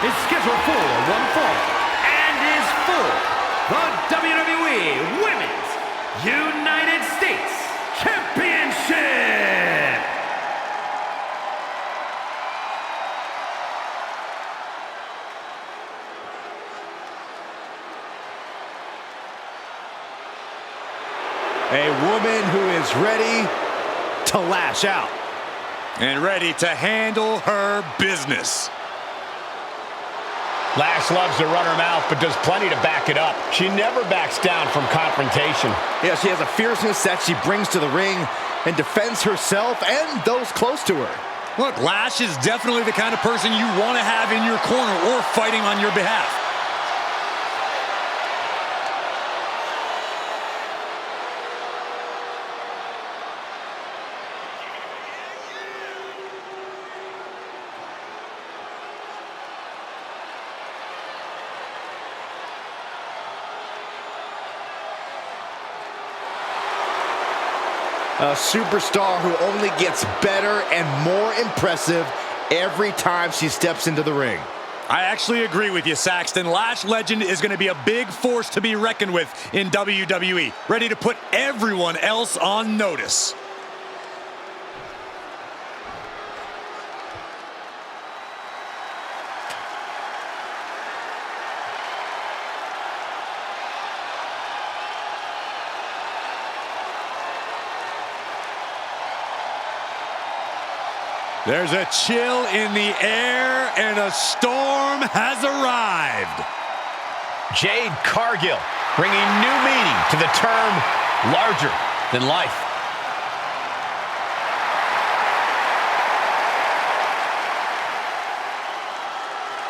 is scheduled for one fall and is for the WWE Women's United States Championship. A woman who is ready to lash out. And ready to handle her business. Lash loves to run her mouth, but does plenty to back it up. She never backs down from confrontation. Yeah, she has a fierceness that she brings to the ring and defends herself and those close to her. Look, Lash is definitely the kind of person you want to have in your corner or fighting on your behalf. A superstar who only gets better and more impressive every time she steps into the ring. I actually agree with you, Saxton. Lash Legend is going to be a big force to be reckoned with in WWE, ready to put everyone else on notice. There's a chill in the air, and a storm has arrived. Jade Cargill bringing new meaning to the term larger than life.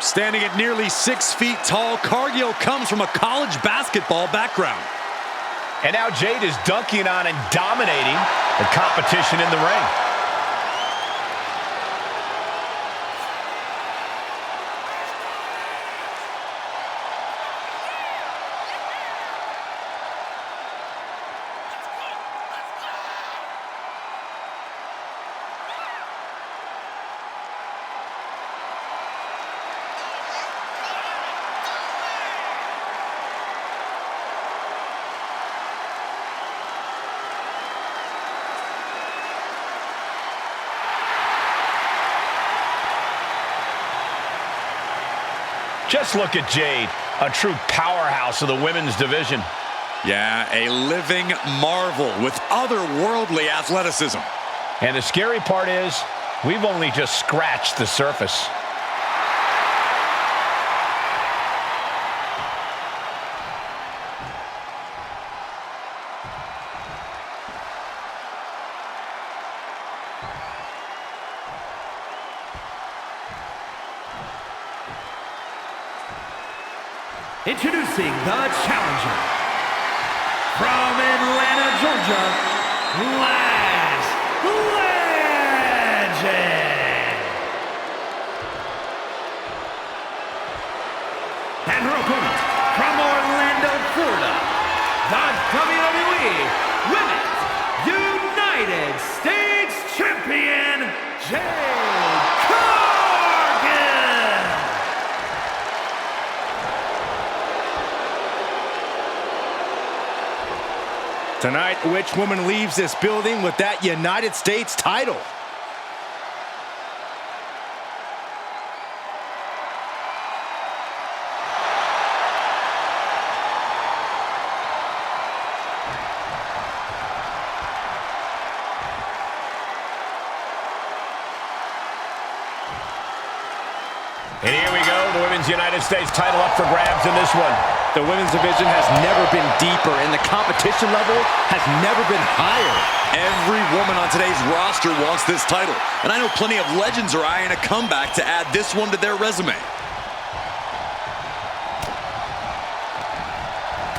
Standing at nearly 6 feet tall, Cargill comes from a college basketball background. And now Jade is dunking on and dominating the competition in the ring. Just look at Jade, a true powerhouse of the women's division. Yeah, a living marvel with otherworldly athleticism. And the scary part is, we've only just scratched the surface. Introducing the challenger from Atlanta, Georgia, Lash Legend. And her opponent from Orlando, Florida, the WWE Women's United States Champion, Jade Cargill. Tonight, which woman leaves this building with that United States title? And here we go, the Women's United States title up for grabs in this one. The women's division has never been deeper, and the competition level has never been higher. Every woman on today's roster wants this title, and I know plenty of legends are eyeing a comeback to add this one to their resume.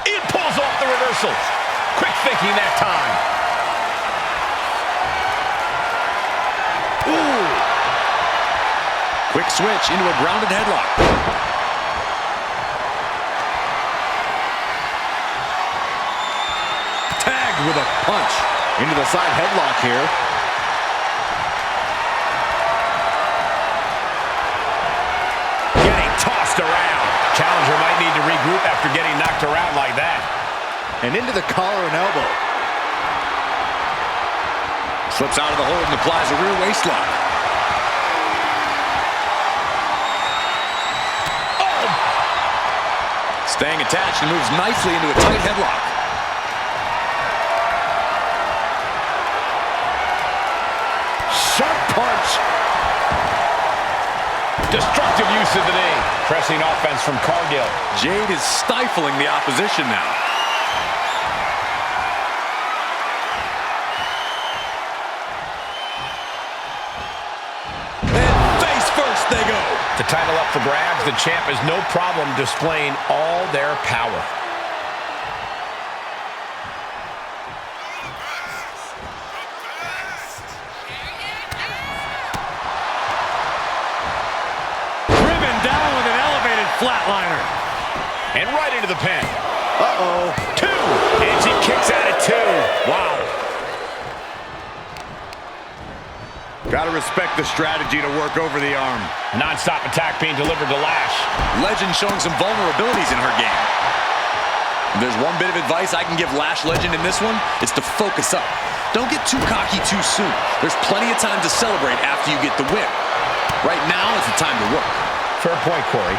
It pulls off the reversals. Quick thinking that time. Ooh! Quick switch into a grounded headlock. Tagged with a punch. Into the side headlock here. Getting regroup after getting knocked around like that. And into the collar and elbow. Slips out of the hold and applies a rear waist lock. Oh! Staying attached and moves nicely into a tight headlock. Sharp punch. Destructive use of the knee. Pressing offense from Cargill. Jade is stifling the opposition now. And face first they go. The title up for grabs. The champ has no problem displaying all their power. Flatliner. And right into the pin. Uh-oh. 2. And she kicks out at 2. Wow. Gotta respect the strategy to work over the arm. Non-stop attack being delivered to Lash. Legend showing some vulnerabilities in her game. If there's one bit of advice I can give Lash Legend in this one, it's to focus up. Don't get too cocky too soon. There's plenty of time to celebrate after you get the win. Right now is the time to work. Fair point, Corey.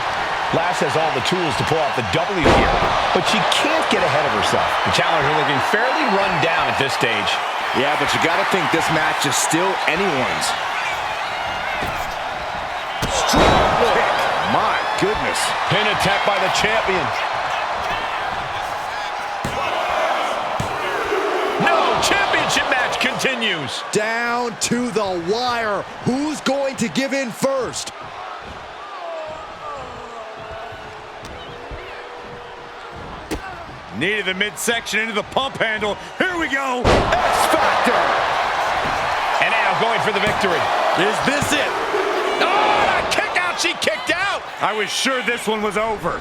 Lash has all the tools to pull out the W here, but she can't get ahead of herself. The challenger looking fairly run down at this stage. Yeah, but you gotta think this match is still anyone's. Strong kick. My goodness. Pin attempt by the champion. No, championship match continues. Down to the wire. Who's going to give in first? Needed the midsection into the pump handle. Here we go. X-Factor. And now going for the victory. Is this it? Oh, kick out. She kicked out. I was sure this one was over.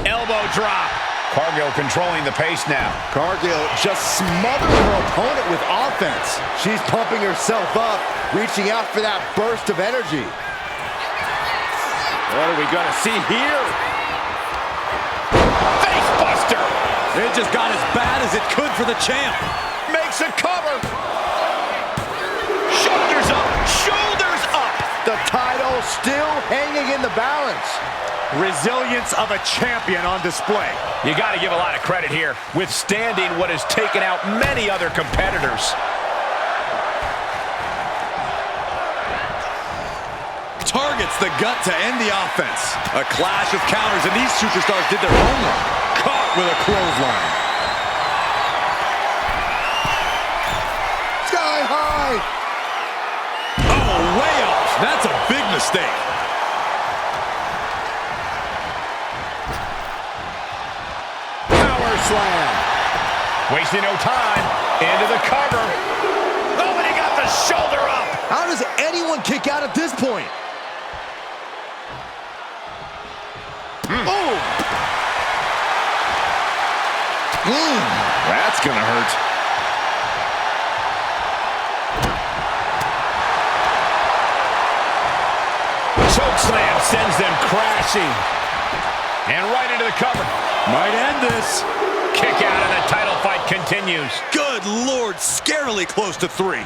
Elbow drop. Cargill controlling the pace now. Cargill just smothered her opponent with offense. She's pumping herself up, reaching out for that burst of energy. What are we going to see here? Face buster. It just got as bad as it could for the champ. Makes a cover. Shoulders up. Shoulders up. The title still hanging in the balance. Resilience of a champion on display. You got to give a lot of credit here, withstanding what has taken out many other competitors. Targets the gut to end the offense. A clash of counters, and these superstars did their homework. Caught with a clothesline. Sky high. Oh, way off. That's a big mistake. Power slam. Wasting no time. Into the cover. Oh, and he got the shoulder up. How does anyone kick out at this point? Oh! That's gonna hurt. Chokeslam sends them crashing. And right into the cover. Might end this. Kick out and the title fight continues. Good Lord, scarily close to 3.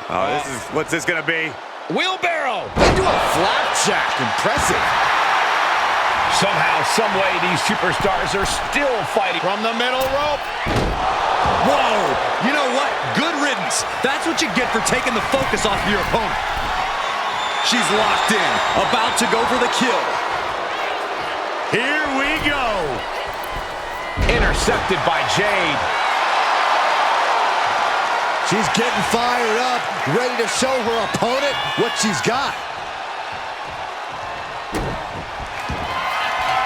Oh, what's this gonna be? Wheelbarrow. Into a flapjack. Impressive. Somehow, some way, these superstars are still fighting from the middle rope. Whoa! You know what? Good riddance. That's what you get for taking the focus off your opponent. She's locked in, about to go for the kill. Here we go. Intercepted by Jade. She's getting fired up, ready to show her opponent what she's got.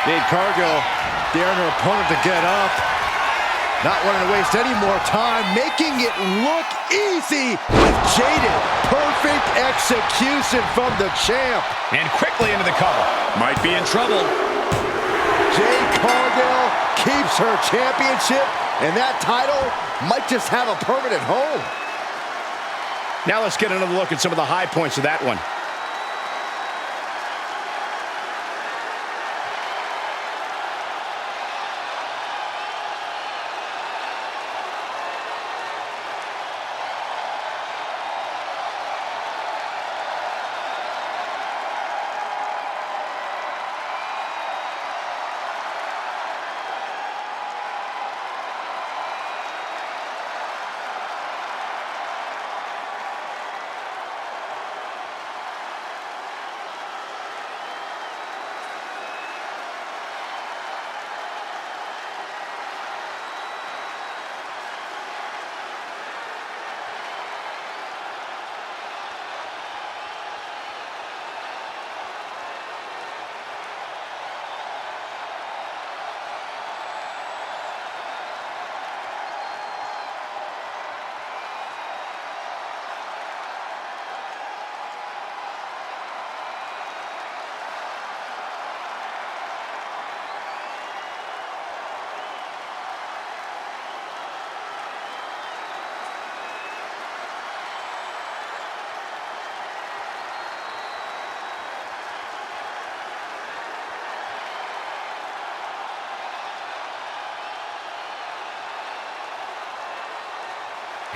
Jade Cargill daring her opponent to get up. Not wanting to waste any more time, making it look easy with Jaded. Perfect execution from the champ. And quickly into the cover. Might be in trouble. Jade Cargill keeps her championship, and that title might just have a permanent home. Now let's get another look at some of the high points of that one.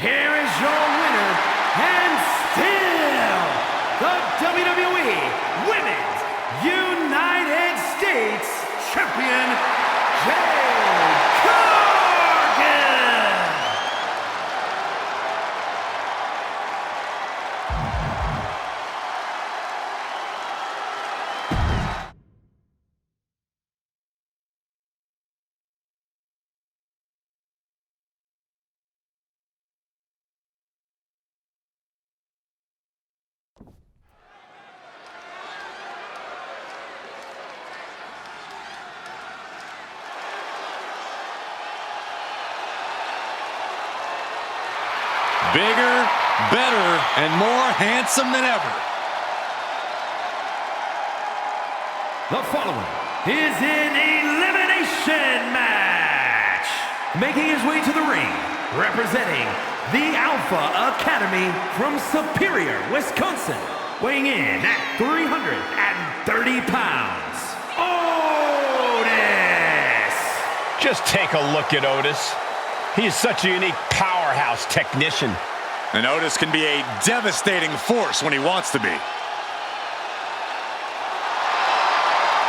Here is your winner, and still the WWE Women's United States Champion, Jade Cargill! Bigger, better, and more handsome than ever. The following is an elimination match. Making his way to the ring, representing the Alpha Academy from Superior, Wisconsin, weighing in at 330 pounds, Otis! Just take a look at Otis. He is such a unique powerhouse technician. And Otis can be a devastating force when he wants to be.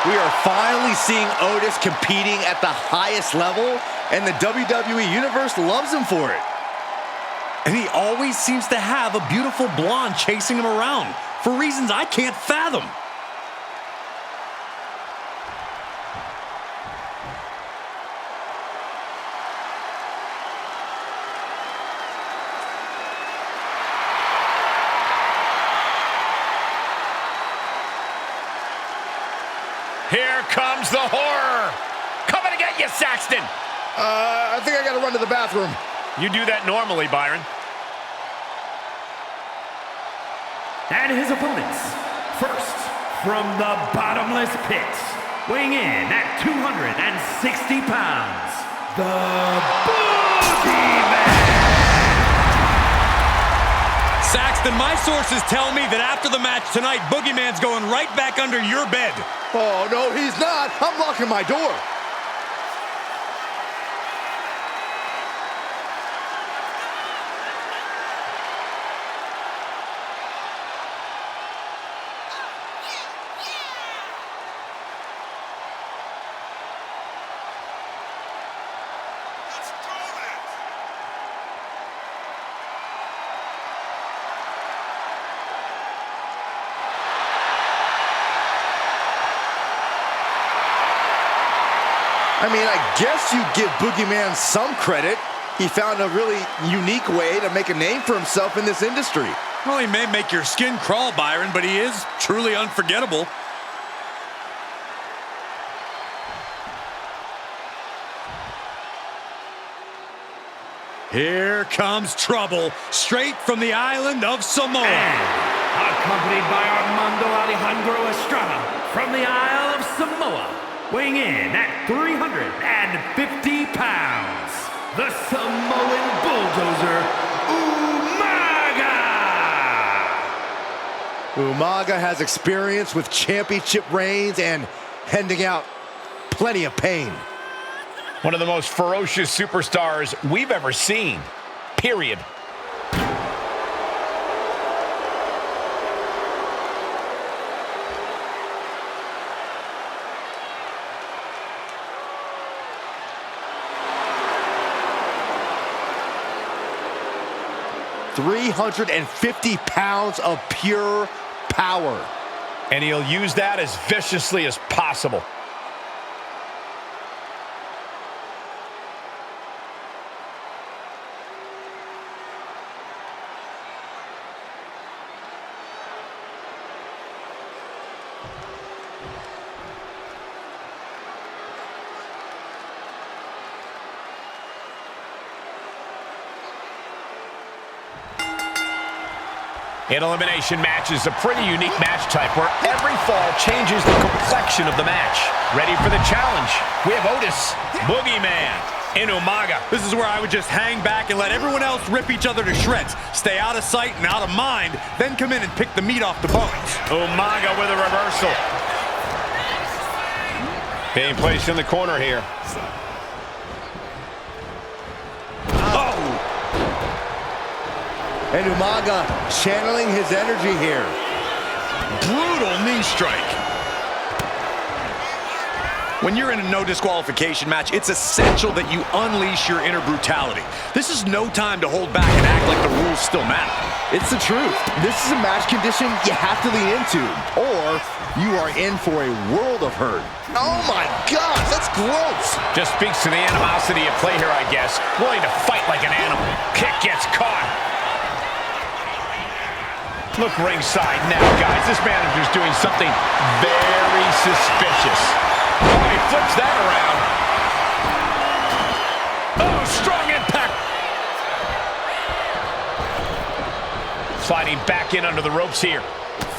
We are finally seeing Otis competing at the highest level, and the WWE Universe loves him for it. And he always seems to have a beautiful blonde chasing him around for reasons I can't fathom. Here comes the horror. Coming to get you, Saxton. I think I gotta run to the bathroom. You do that normally, Byron. And his opponents, first from the bottomless pit, weighing in at 260 pounds, the Boogeyman! Saxton, my sources tell me that after the match tonight, Boogeyman's going right back under your bed. Oh, no, he's not. I'm locking my door. I mean, I guess you give Boogeyman some credit. He found a really unique way to make a name for himself in this industry. Well, he may make your skin crawl, Byron, but he is truly unforgettable. Here comes trouble, straight from the island of Samoa. And accompanied by Armando Alejandro Estrada from the Isle of Samoa, weighing in at 350 pounds, the Samoan Bulldozer, Umaga! Umaga has experience with championship reigns and handing out plenty of pain. One of the most ferocious superstars we've ever seen. Period. £350 of pure power. And he'll use that as viciously as possible. An elimination match is a pretty unique match type where every fall changes the complexion of the match. Ready for the challenge? We have Otis, Boogeyman, and Umaga. This is where I would just hang back and let everyone else rip each other to shreds. Stay out of sight and out of mind, then come in and pick the meat off the bones. Umaga with a reversal. Being placed in the corner here. And Umaga channeling his energy here. Brutal knee strike. When you're in a no disqualification match, it's essential that you unleash your inner brutality. This is no time to hold back and act like the rules still matter. It's the truth. This is a match condition you have to lean into, or you are in for a world of hurt. Oh my gosh, that's gross. Just speaks to the animosity at play here, I guess. Willing to fight like an animal. Kick gets caught. Look ringside now, guys. This manager's doing something very suspicious. Oh, he flips that around. Oh, strong impact. Sliding back in under the ropes here.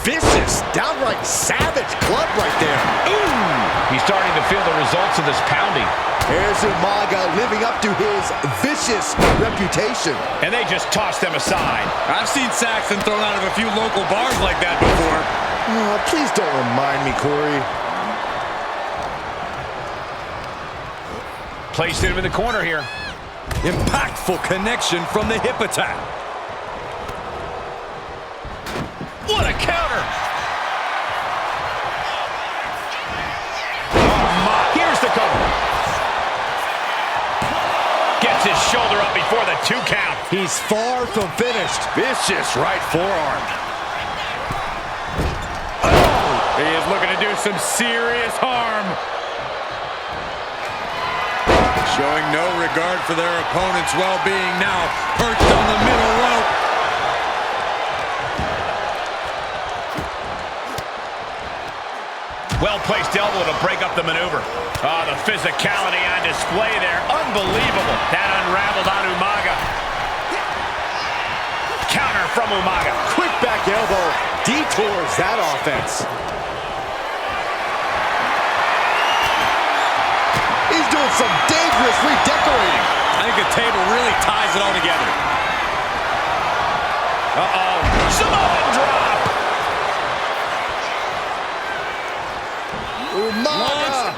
Vicious, downright savage club right there. Ooh! He's starting to feel the results of this pounding. Here's Umaga living up to his vicious reputation. And they just toss them aside. I've seen Saxton thrown out of a few local bars like that before. Oh, please don't remind me, Corey. Placed him in the corner here. Impactful connection from the hip attack. What a counter! Oh my, here's the cover. Gets his shoulder up before the 2 count. He's far from finished. Vicious right forearm. Oh, he is looking to do some serious harm. Showing no regard for their opponent's well-being now. Perched on the middle rope. Well-placed elbow to break up the maneuver. Oh, the physicality on display there. Unbelievable. That unraveled on Umaga. Counter from Umaga. Quick back elbow detours that offense. He's doing some dangerous redecorating. I think the table really ties it all together. Uh-oh. Samoan drop. Umaga.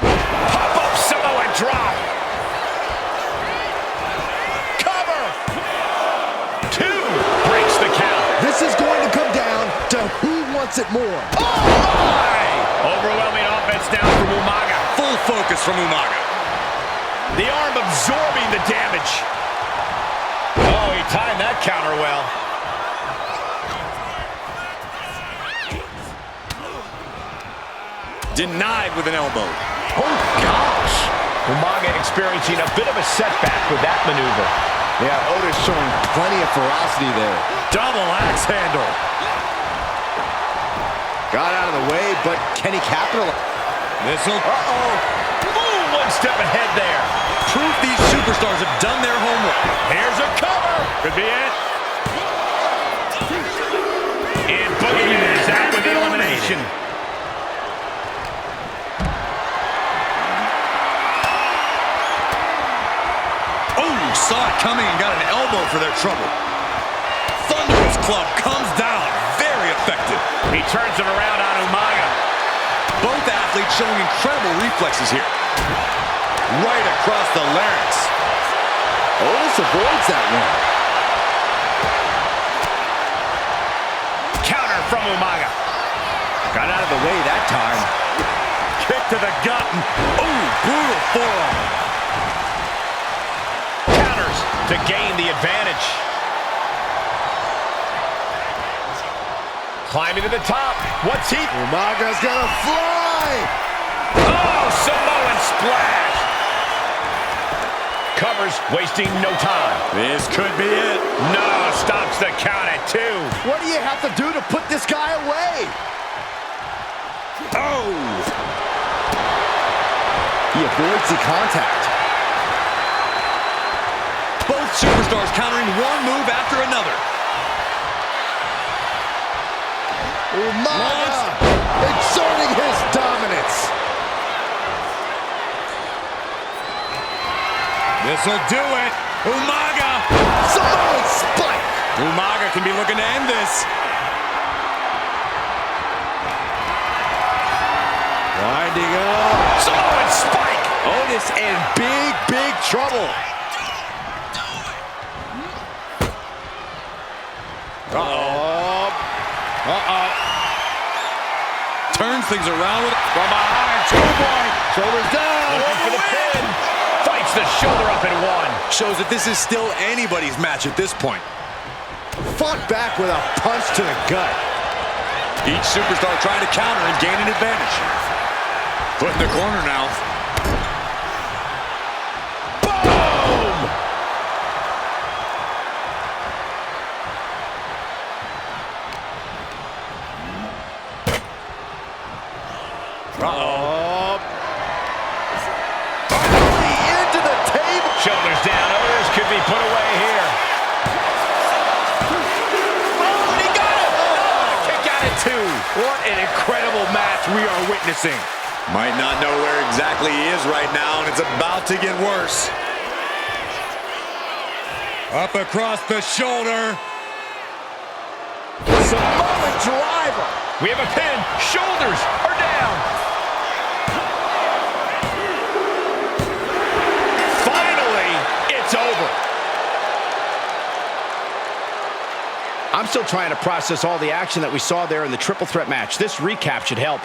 Pop-up Samoan drop. Cover. 2 breaks the count. This is going to come down to who wants it more. Oh, my! Overwhelming offense down from Umaga. Full focus from Umaga. The arm absorbing the damage. Oh, he timed that counter well. Denied with an elbow. Oh, gosh. Umaga experiencing a bit of a setback with that maneuver. Yeah, Otis showing plenty of ferocity there. Double axe handle. Got out of the way, but can he capitalize? This'll... Uh-oh. Boom, 1 step ahead there. Proof these superstars have done their homework. Here's a cover. Could be it. And Boogeyman is out with the elimination. Oh, saw it coming and got an elbow for their trouble. Thunderous club comes down. Very effective. He turns it around on Umaga. Both athletes showing incredible reflexes here. Right across the larynx. Otis avoids that one. Counter from Umaga. Got out of the way that time. Kick to the gut. Ooh, brutal forearm. Counters to gain the advantage. Climbing to the top. What's he? Umaga's gonna fly! Oh, Samoan splash. Covers, wasting no time. This could be it. No, stops the count at 2. What do you have to do to put this guy away? Oh! He avoids the contact. Both superstars countering one move after another. Umaga exerting his dominance. This'll do it. Umaga. Samoan spike. Umaga can be looking to end this. Winding up. Samoan spike. Otis in big, big trouble. Turns things around with from behind. 2-point. Shoulders down. Looking for the pin. Fights the shoulder up and 1. Shows that this is still anybody's match at this point. Fought back with a punch to the gut. Each superstar trying to counter and gain an advantage. Put in the corner now. Boom! Into the table. Shoulders down. Otis could be put away here. Oh, and he got it! Oh, kick out at 2. What an incredible match we are witnessing. Might not know where exactly he is right now, and it's about to get worse. Up across the shoulder. Samoan driver. We have a pin. Shoulders are down. Finally, it's over. I'm still trying to process all the action that we saw there in the triple threat match. This recap should help.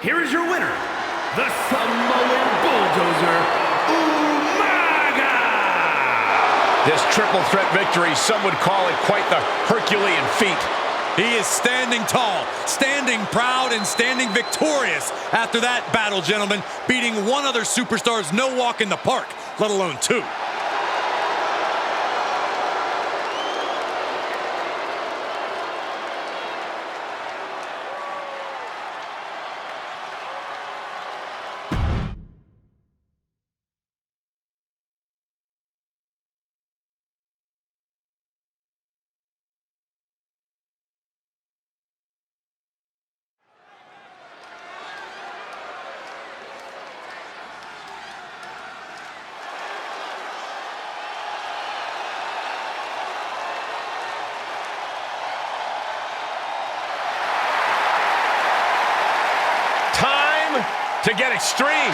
Here is your winner, the Samoan Bulldozer, Umaga! This triple threat victory, some would call it quite the Herculean feat. He is standing tall, standing proud, and standing victorious after that battle, gentlemen, beating one other superstar's no walk in the park, let alone 2. To get extreme.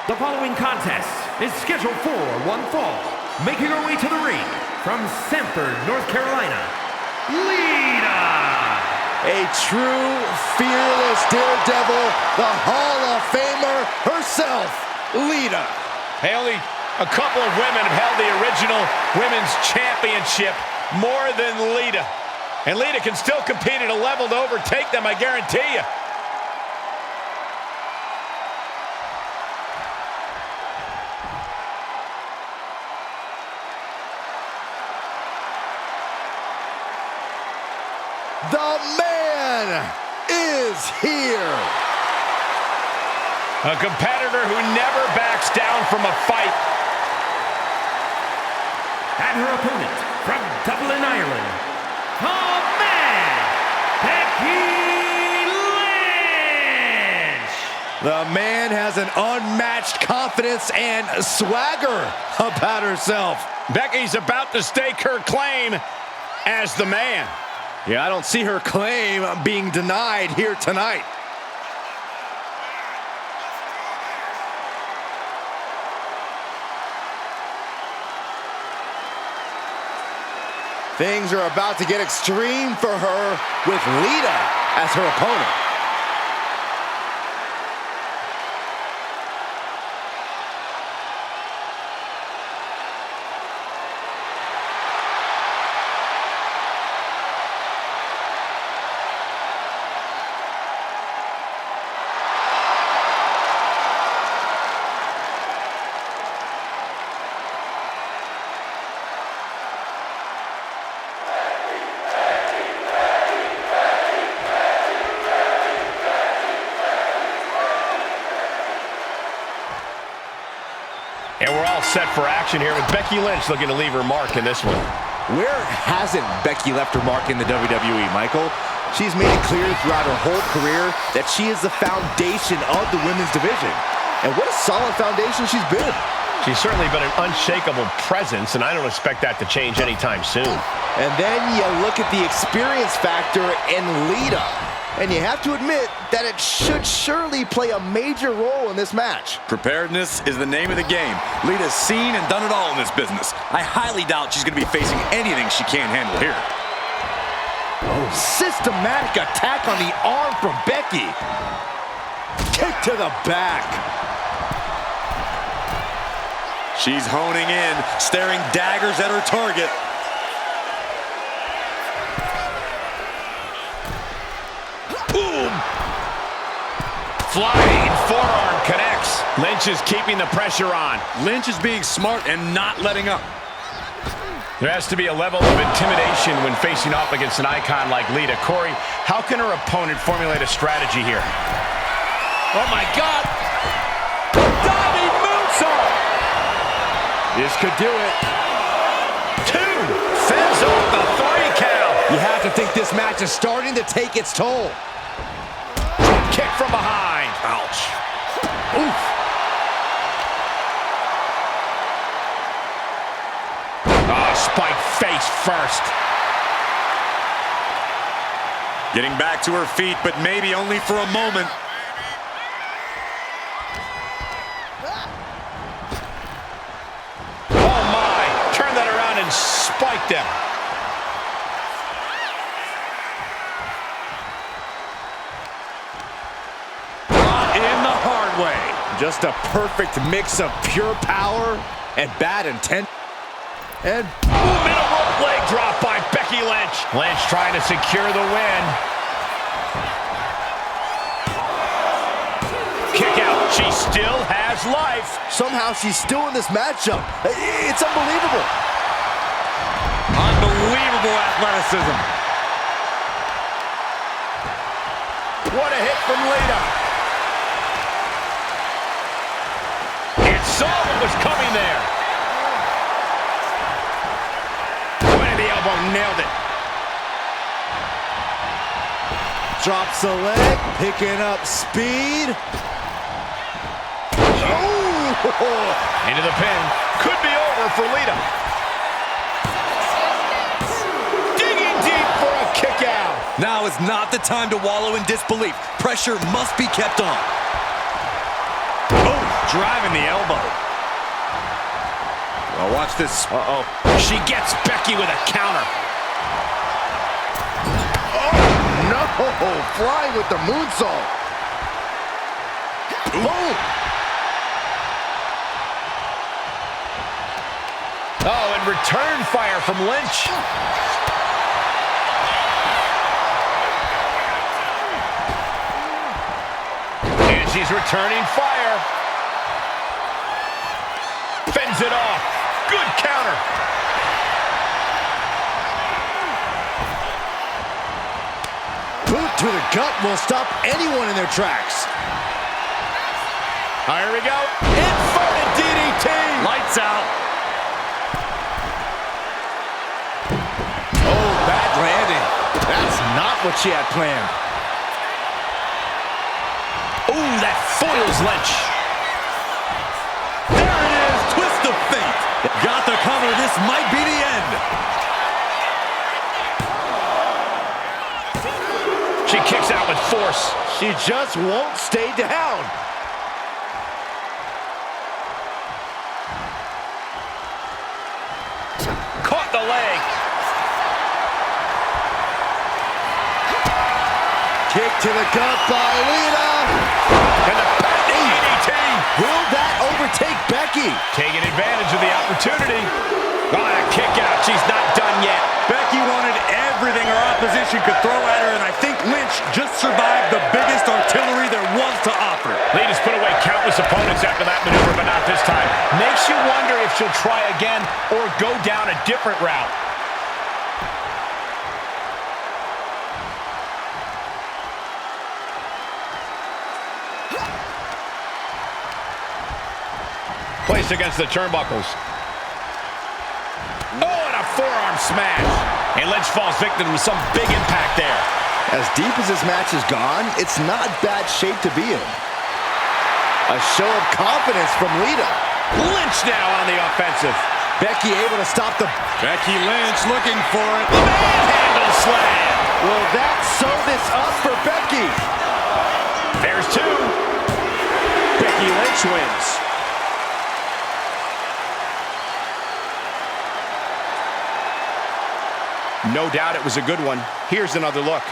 The following contest is scheduled for one fall. Making her way to the ring from Sanford, North Carolina, Lita! A true, fearless daredevil, the Hall of Famer herself, Lita. Hey, only a couple of women have held the original Women's Championship more than Lita. And Lita can still compete at a level to overtake them, I guarantee you. The man is here. A competitor who never backs down from a fight. And her opponent from Dublin, Ireland, the man, Becky Lynch! The man has an unmatched confidence and swagger about herself. Becky's about to stake her claim as the man. Yeah, I don't see her claim being denied here tonight. Things are about to get extreme for her with Lita as her opponent. And we're all set for action here with Becky Lynch looking to leave her mark in this one. Where hasn't Becky left her mark in the WWE, Michael? She's made it clear throughout her whole career that she is the foundation of the women's division. And what a solid foundation she's been. She's certainly been an unshakable presence, and I don't expect that to change anytime soon. And then you look at the experience factor in Lita. And you have to admit that it should surely play a major role in this match. Preparedness is the name of the game. Lita's seen and done it all in this business. I highly doubt she's going to be facing anything she can't handle here. Oh, systematic attack on the arm from Becky. Kick to the back. She's honing in, staring daggers at her target. Boom! Flying forearm connects. Lynch is keeping the pressure on. Lynch is being smart and not letting up. There has to be a level of intimidation when facing off against an icon like Lita. Corey, how can her opponent formulate a strategy here? Oh my God! Diving moonsault! This could do it. 2! Fends off the 3 count. You have to think this match is starting to take its toll. Kick from behind. Ouch. Oof. Oh, spike face first. Getting back to her feet, but maybe only for a moment. Oh my, turn that around and spiked him. In the hard way. Just a perfect mix of pure power and bad intent. And Middle rope leg drop by Becky Lynch. Lynch trying to secure the win. Kick out. She still has life. somehow she's still in this matchup. It's unbelievable. Unbelievable athleticism. What a hit from Lita. It saw what was coming there. Point of the elbow, nailed it. Drops the leg, picking up speed. Oh! Into the pin. Could be over for Lita. Digging deep for a kick out. Now is not the time to wallow in disbelief. Pressure must be kept on. Oh, driving the elbow. Well, watch this. Uh-oh. She gets Becky with a counter. No, flying with the moonsault. Boom. Oh, and return fire from Lynch. And she's returning fire. Fends it off. Good counter. Boot to the gut will stop anyone in their tracks. Here we go. Inverted DDT. Lights out. Oh, bad landing. That's not what she had planned. Ooh, that foils Lynch. There it is. Twist of fate. Got the cover. This might be the end. She kicks out with force. She just won't stay down. Caught the leg. Kick to the gut by Lita. And the DDT. Will that overtake Becky? Taking advantage of the opportunity. Oh, a kick out. She's not done yet. Becky wanted everything her opposition could throw at her, and I think Lynch just survived the biggest artillery there was to offer. Lita's put away countless opponents after that maneuver, but not this time. Makes you wonder if she'll try again or go down a different route. Placed against the turnbuckles. Oh, and a forearm smash. And Lynch falls victim to some big impact there. As deep as this match has gone, it's not bad shape to be in. A show of confidence from Lita. Lynch now on the offensive. Becky able to stop the... Becky Lynch looking for it. The manhandle slam. Will that sew this up for Becky? There's two. Becky Lynch wins. No doubt it was a good one. Here's another look.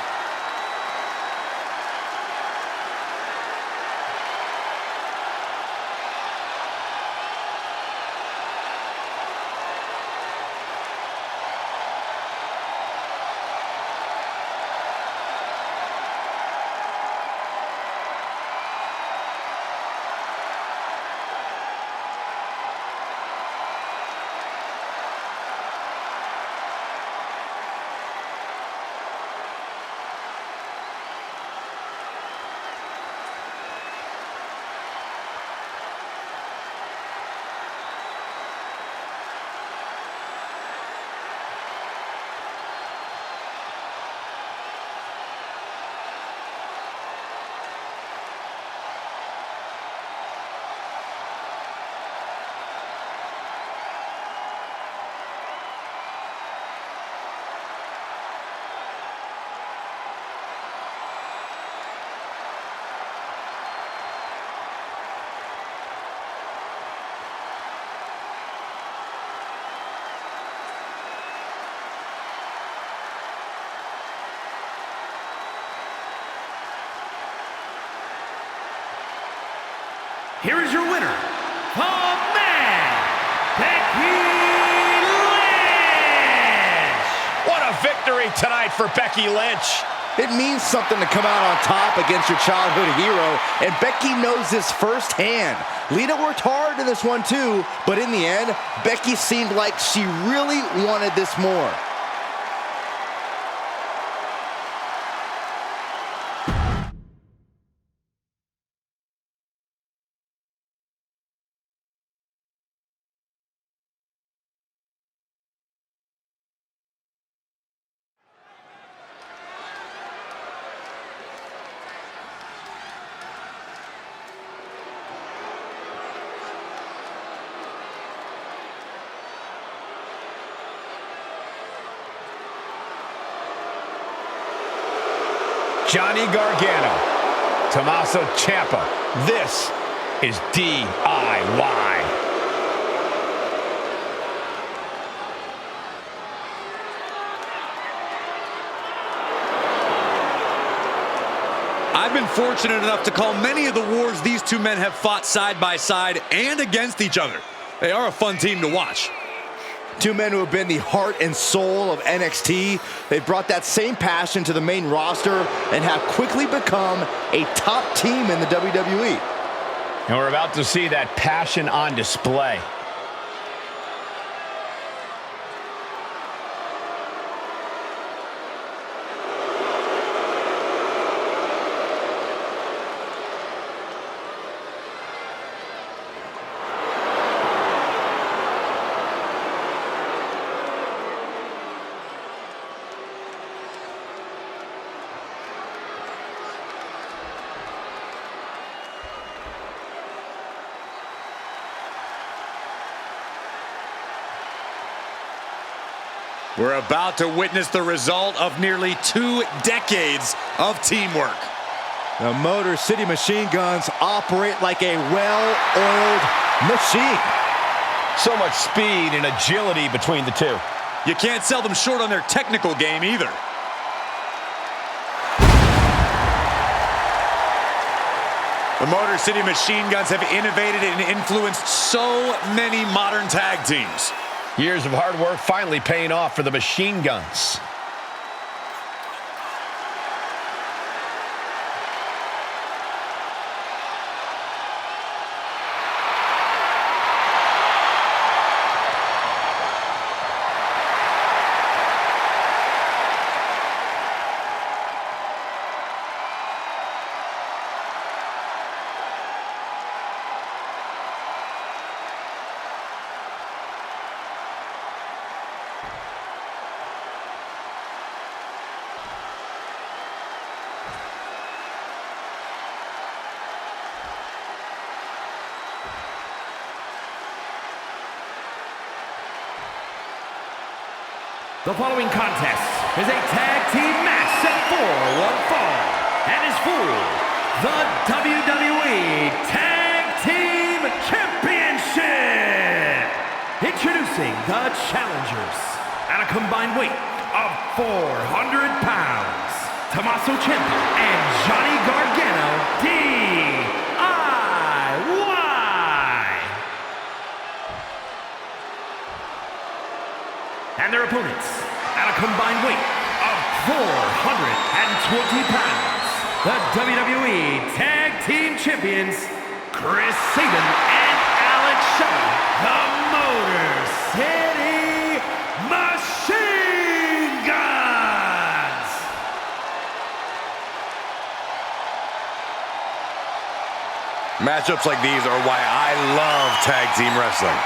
Here is your winner, the man, Becky Lynch! What a victory tonight for Becky Lynch. It means something to come out on top against your childhood hero, and Becky knows this firsthand. Lita worked hard in this one too, but in the end, Becky seemed like she really wanted this more. Johnny Gargano, Tommaso Ciampa. This is DIY. I've been fortunate enough to call many of the wars these two men have fought side by side and against each other. They are a fun team to watch. Two men who have been the heart and soul of NXT. They brought that same passion to the main roster and have quickly become a top team in the WWE. And we're about to see that passion on display. We're about to witness the result of nearly 2 decades of teamwork. The Motor City Machine Guns operate like a well-oiled machine. So much speed and agility between the two. You can't sell them short on their technical game either. The Motor City Machine Guns have innovated and influenced so many modern tag teams. Years of hard work finally paying off for the Machine Guns. The following contest is a tag team match set for one fall and is for the WWE Tag Team Championship. Introducing the challengers at a combined weight of 400 pounds, Tommaso Ciampa and Johnny Gargano, DIY. And their opponents, at a combined weight of 420 pounds, the WWE Tag Team Champions, Chris Sabin and Alex Shelley, the Motor City Machine Guns! Matchups like these are why I love tag team wrestling.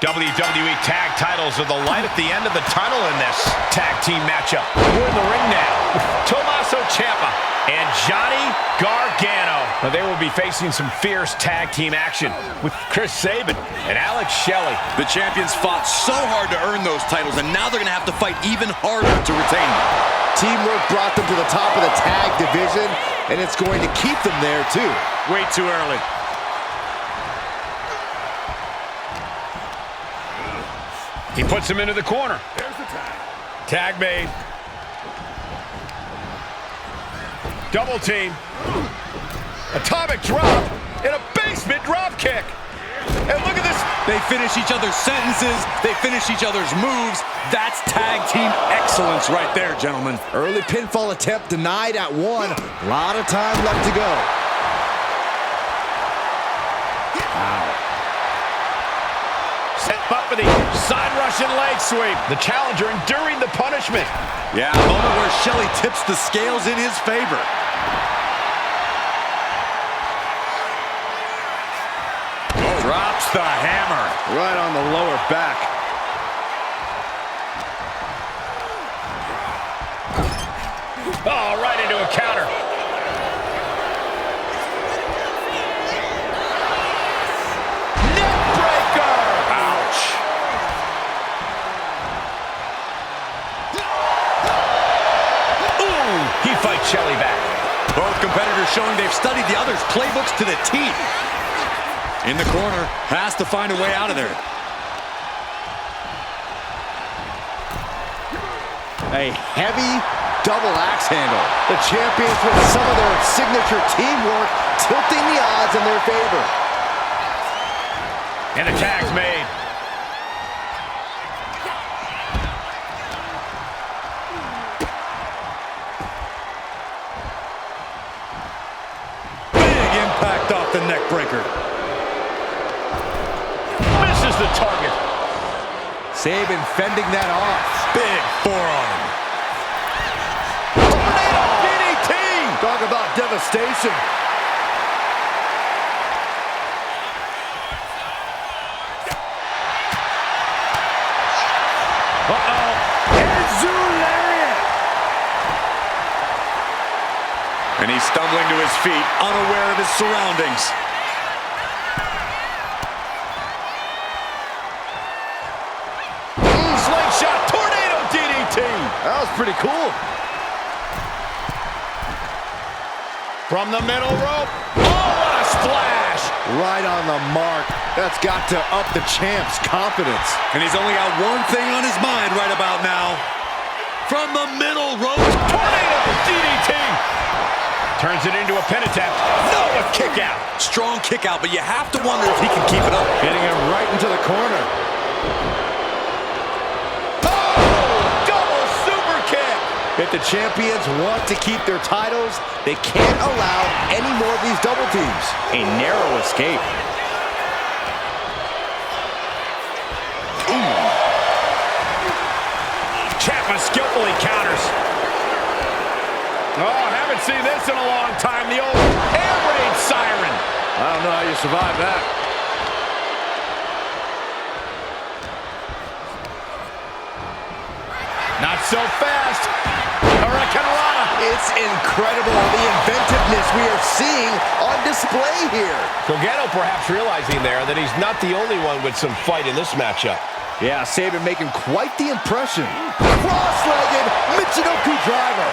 WWE Tag Titles are the light at the end of the tunnel in this tag team matchup. We're in the ring now with Tommaso Ciampa and Johnny Gargano. Now, they will be facing some fierce tag team action with Chris Sabin and Alex Shelley. The champions fought so hard to earn those titles, and now they're going to have to fight even harder to retain them. Teamwork brought them to the top of the tag division, and it's going to keep them there, too. Way too early. He puts him into the corner. There's the tag. Tag made. Double team. Atomic drop and a basement drop kick. And look at this. They finish each other's sentences. They finish each other's moves. That's tag team excellence right there, gentlemen. Early pinfall attempt denied at 1. A lot of time left to go. Wow. Set up for the side Russian leg sweep. The challenger enduring the punishment. Yeah, a moment where Shelley tips the scales in his favor. Drops the hammer. Right on the lower back. Oh, right into a counter. Neckbreaker! Ouch. Ooh, he fights Shelley back. Both competitors showing they've studied the other's playbooks to the T. In the corner, has to find a way out of there. A heavy double axe handle. The champions with some of their signature teamwork tilting the odds in their favor. And the tag's made. Big impact off the neck breaker. Misses the target. Sabin fending that off. Big forearm. Tornado DDT! Talk about devastation. Uh-oh. And he's stumbling to his feet, unaware of his surroundings. Slingshot tornado DDT. That was pretty cool. From the middle rope. Oh, what a splash. Right on the mark. That's got to up the champ's confidence. And he's only got one thing on his mind right about now. From the middle rope. Tornado DDT. Turns it into a pin attempt. No, a kick out. Strong kick out, but you have to wonder if he can keep it up. Hitting him right into the corner. Double super kick. If the champions want to keep their titles, they can't allow any more of these double teams. A narrow escape. Ciampa skillfully counters. Oh, haven't seen this in a long time. The old air raid siren. I don't know how you survive that. Not so fast. Hurricanrana. It's incredible the inventiveness we are seeing on display here. Gargano perhaps realizing there that he's not the only one with some fight in this matchup. Yeah, Sabin making quite the impression. Cross-legged Michinoku driver.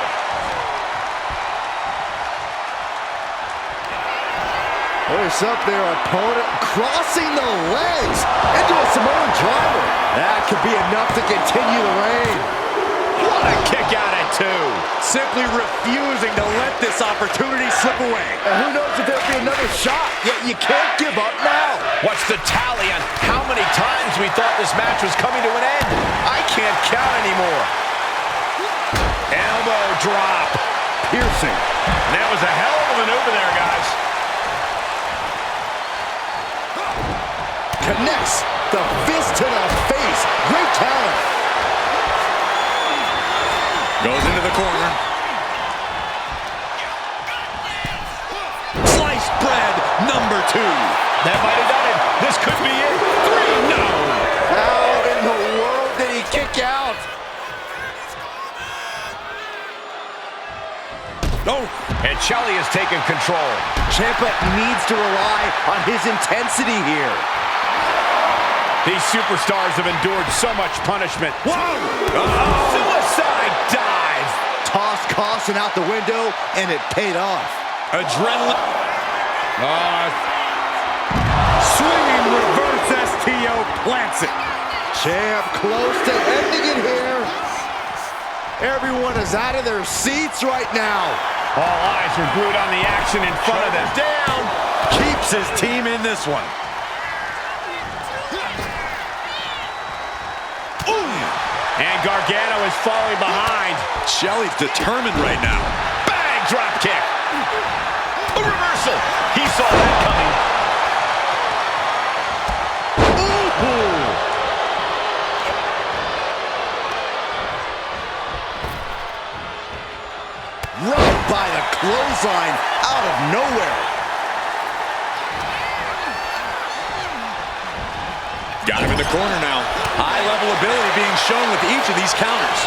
There's up their opponent crossing the legs into a Samoan driver. That could be enough to continue the reign. What a kick out at two. Simply refusing to let this opportunity slip away. And who knows if there'll be another shot, yet you can't give up now. What's the tally on how many times we thought this match was coming to an end? I can't count anymore. Elbow drop. Piercing. And that was a hell of a maneuver there, guys. Connects the fist to the face. Great counter. Goes into the corner. Sliced bread number 2. That might have done it. This could be it. 3, no. How in the world did he kick out? Oh, And Shelley has taken control. Ciampa needs to rely on his intensity here. These superstars have endured so much punishment. whoa! Suicide dive. Tossed caution out the window, and it paid off. Adrenaline. Swinging reverse STO plants it. Champ close to ending it here. Everyone is out of their seats right now. All eyes are glued on the action in front of them. Down. Keeps his team in this one. And Gargano is falling behind. Shelley's determined right now. Bang! Drop kick. A reversal. He saw that coming. Ooh. Right by the clothesline out of nowhere. Got him in the corner now. High-level ability being shown with each of these counters.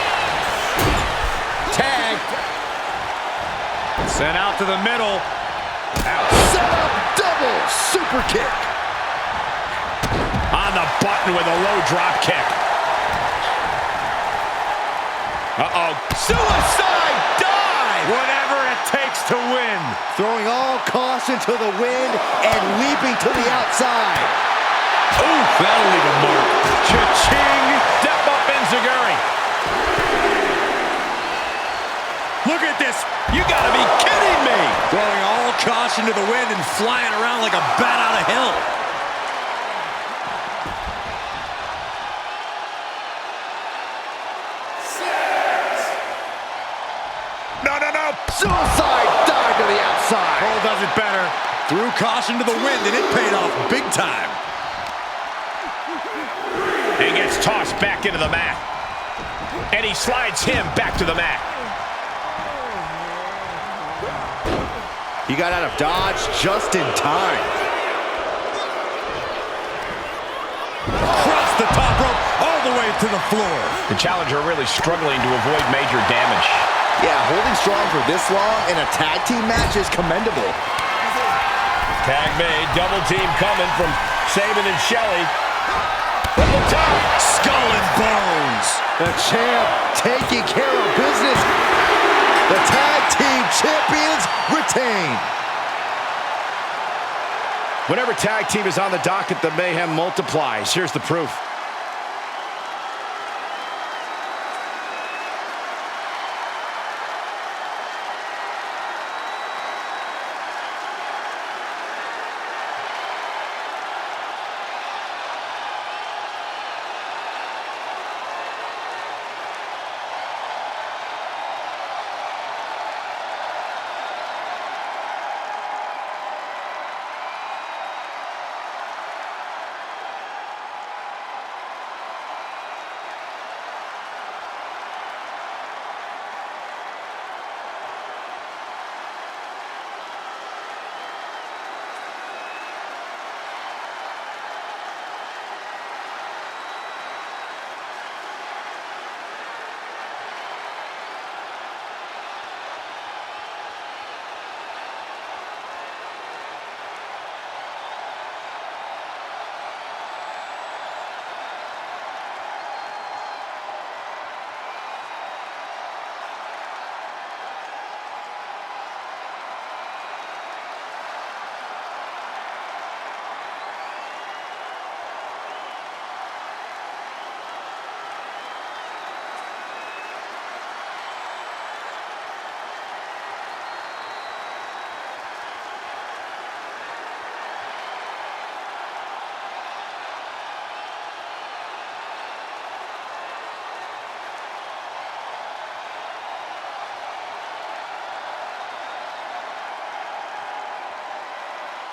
Tag. Sent out to the middle. Set up double super kick. On the button with a low drop kick. Uh-oh. Suicide dive! Whatever it takes to win. Throwing all caution to the wind and leaping to the outside. Ooh, that'll leave a mark. Cha-ching! Step up Enziguri. Look at this. You gotta be kidding me. Throwing all caution to the wind and flying around like a bat out of hell. No. Suicide dive to the outside. Cole does it better. Threw caution to the wind and it paid off big time. He gets tossed back into the mat. And he slides him back to the mat. He got out of dodge just in time. Across the top rope, all the way to the floor. The challenger really struggling to avoid major damage. Yeah, holding strong for this long in a tag team match is commendable. Tag made, double team coming from Sabin and Shelley. From the top. Skull and bones. The champ taking care of business. The tag team champions retain. Whenever tag team is on the docket, the mayhem multiplies. Here's the proof.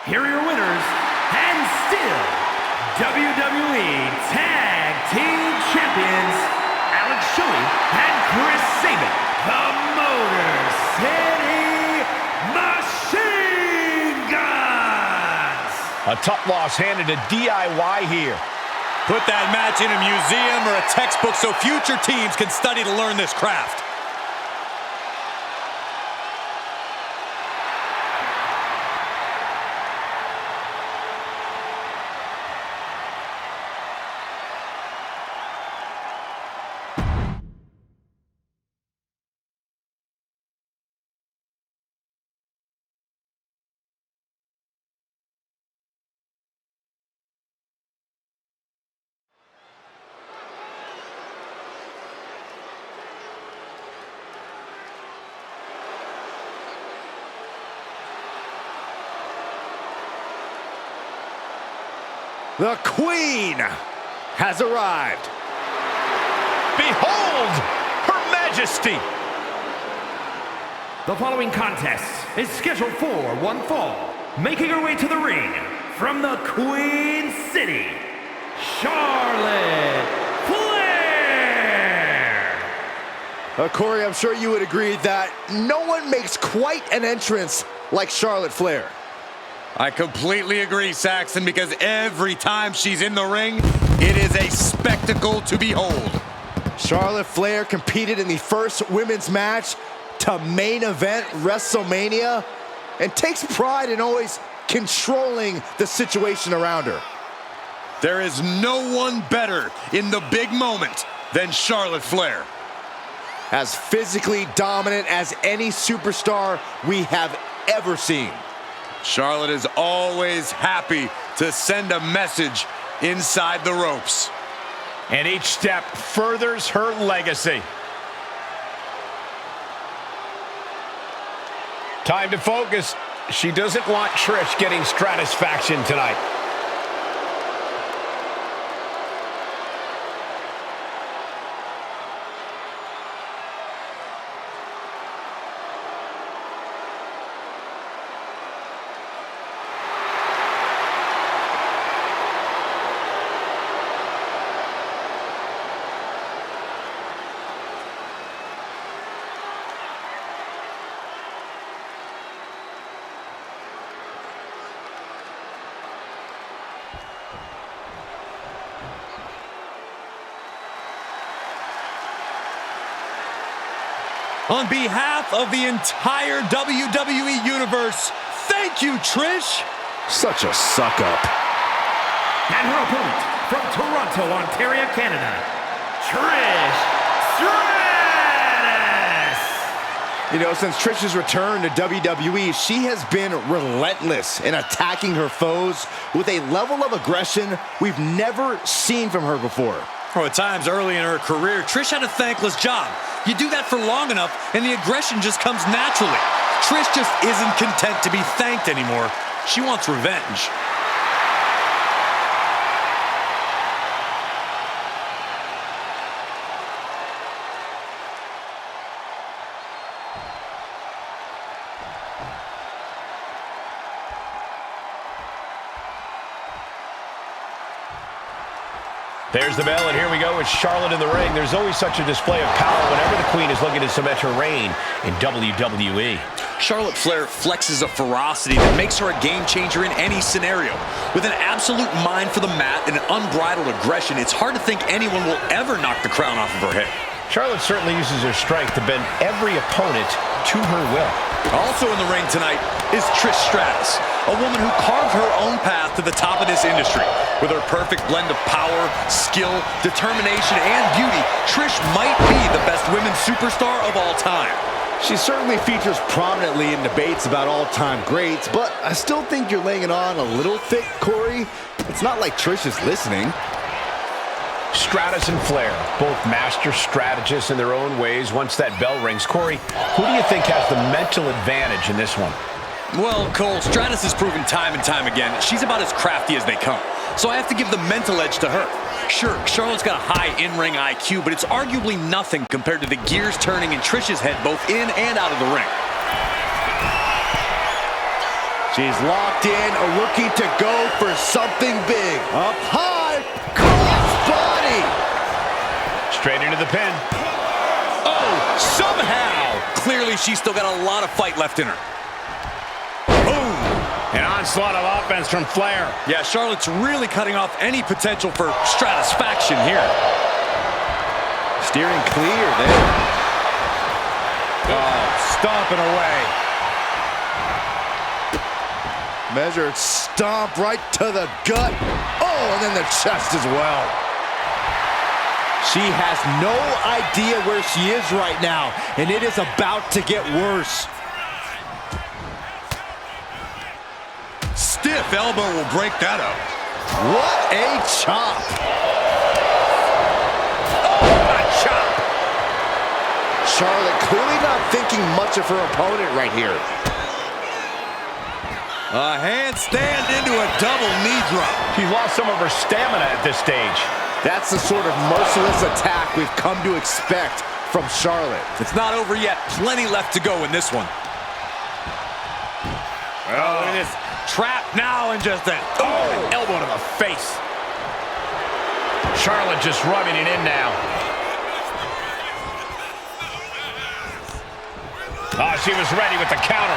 Here are your winners, and still WWE Tag Team Champions, Alex Shelley and Chris Sabin, the Motor City Machine Guns. A tough loss handed to DIY here. Put that match in a museum or a textbook so future teams can study to learn this craft. The Queen has arrived. Behold, Her Majesty. The following contest is scheduled for one fall. Making her way to the ring from the Queen City, Charlotte Flair. Corey, I'm sure you would agree that no one makes quite an entrance like Charlotte Flair. I completely agree, Saxton, because every time she's in the ring, it is a spectacle to behold. Charlotte Flair competed in the first women's match to main event WrestleMania and takes pride in always controlling the situation around her. There is no one better in the big moment than Charlotte Flair. As physically dominant as any superstar we have ever seen. Charlotte is always happy to send a message inside the ropes. And each step furthers her legacy. Time to focus. She doesn't want Trish getting Stratusfaction tonight. On behalf of the entire WWE Universe, thank you, Trish. Such a suck-up. And her opponent from Toronto, Ontario, Canada, Trish Stratus! You know, since Trish's return to WWE, she has been relentless in attacking her foes with a level of aggression we've never seen from her before. Oh, at times early in her career, Trish had a thankless job. You do that for long enough, and the aggression just comes naturally. Trish just isn't content to be thanked anymore. She wants revenge. There's the bell, and here we go with Charlotte in the ring. There's always such a display of power whenever the Queen is looking to cement her reign in WWE. Charlotte Flair flexes a ferocity that makes her a game changer in any scenario. With an absolute mind for the mat and an unbridled aggression, it's hard to think anyone will ever knock the crown off of her head. Charlotte certainly uses her strength to bend every opponent to her will. Also in the ring tonight is Trish Stratus, a woman who carved her own path to the top of this industry. With her perfect blend of power, skill, determination, and beauty, Trish might be the best women's superstar of all time. She certainly features prominently in debates about all-time greats, but I still think you're laying it on a little thick, Corey. It's not like Trish is listening. Stratus and Flair, both master strategists in their own ways. Once that bell rings, Corey, who do you think has the mental advantage in this one? Well, Cole, Stratus has proven time and time again she's about as crafty as they come. So I have to give the mental edge to her. Sure, Charlotte's got a high in-ring IQ, but it's arguably nothing compared to the gears turning in Trish's head both in and out of the ring. She's locked in, looking to go for something big. Up high, crossbody. Straight into the pin. Oh, somehow! Clearly, she's still got a lot of fight left in her. Boom! An onslaught of offense from Flair. Yeah, Charlotte's really cutting off any potential for Stratusfaction here. Steering clear there. Oh, stomping away. Measured stomp right to the gut. Oh, and then the chest as well. She has no idea where she is right now, and it is about to get worse. Stiff elbow will break that up. What a chop. Oh, what a chop. Charlotte clearly not thinking much of her opponent right here. A handstand into a double knee drop. She's lost some of her stamina at this stage. That's the sort of merciless attack we've come to expect from Charlotte. It's not over yet. Plenty left to go in this one. Oh, look at this. Trap now and just an Elbow to the face. Charlotte just rubbing it in now. Oh, she was ready with the counter.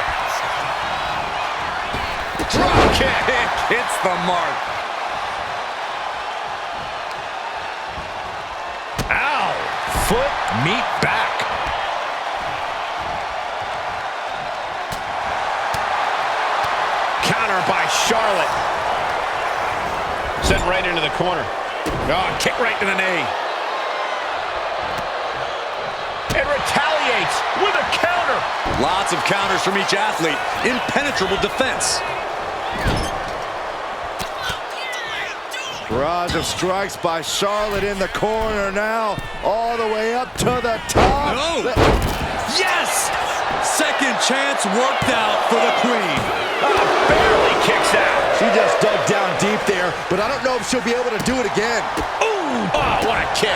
drop kick. Hits the mark. Ow! Foot, meet back. counter by Charlotte. Sent right into the corner. Oh, kick right to the knee. And retaliates with a counter. Lots of counters from each athlete. Impenetrable defense. Barrage of strikes by Charlotte in the corner now. All the way up to the top. No! Yes! Second chance worked out for the Queen. Barely kicks out. She just dug down deep there, but I don't know if she'll be able to do it again. Ooh! Oh, what a kick.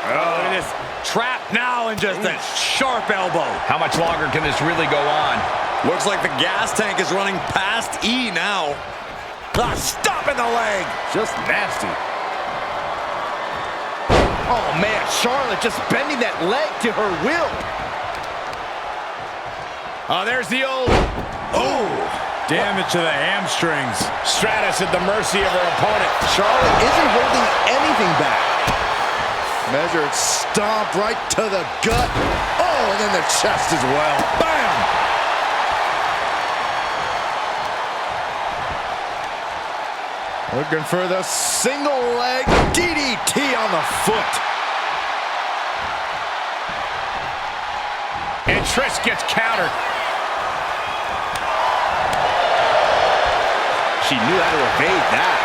Oh, look at this. Trapped now and just a sharp elbow. How much longer can this really go on? Looks like the gas tank is running past E now. Stop in the leg. Just nasty. Oh, man, Charlotte just bending that leg to her will. Oh, there's the old... Oh! Damage to the hamstrings. Stratus at the mercy of her opponent. Charlotte isn't holding anything back. Measured stomp right to the gut. Oh, and then the chest as well. Bam! Looking for the single leg DDT on the foot. And Trish gets countered. She knew how to evade that.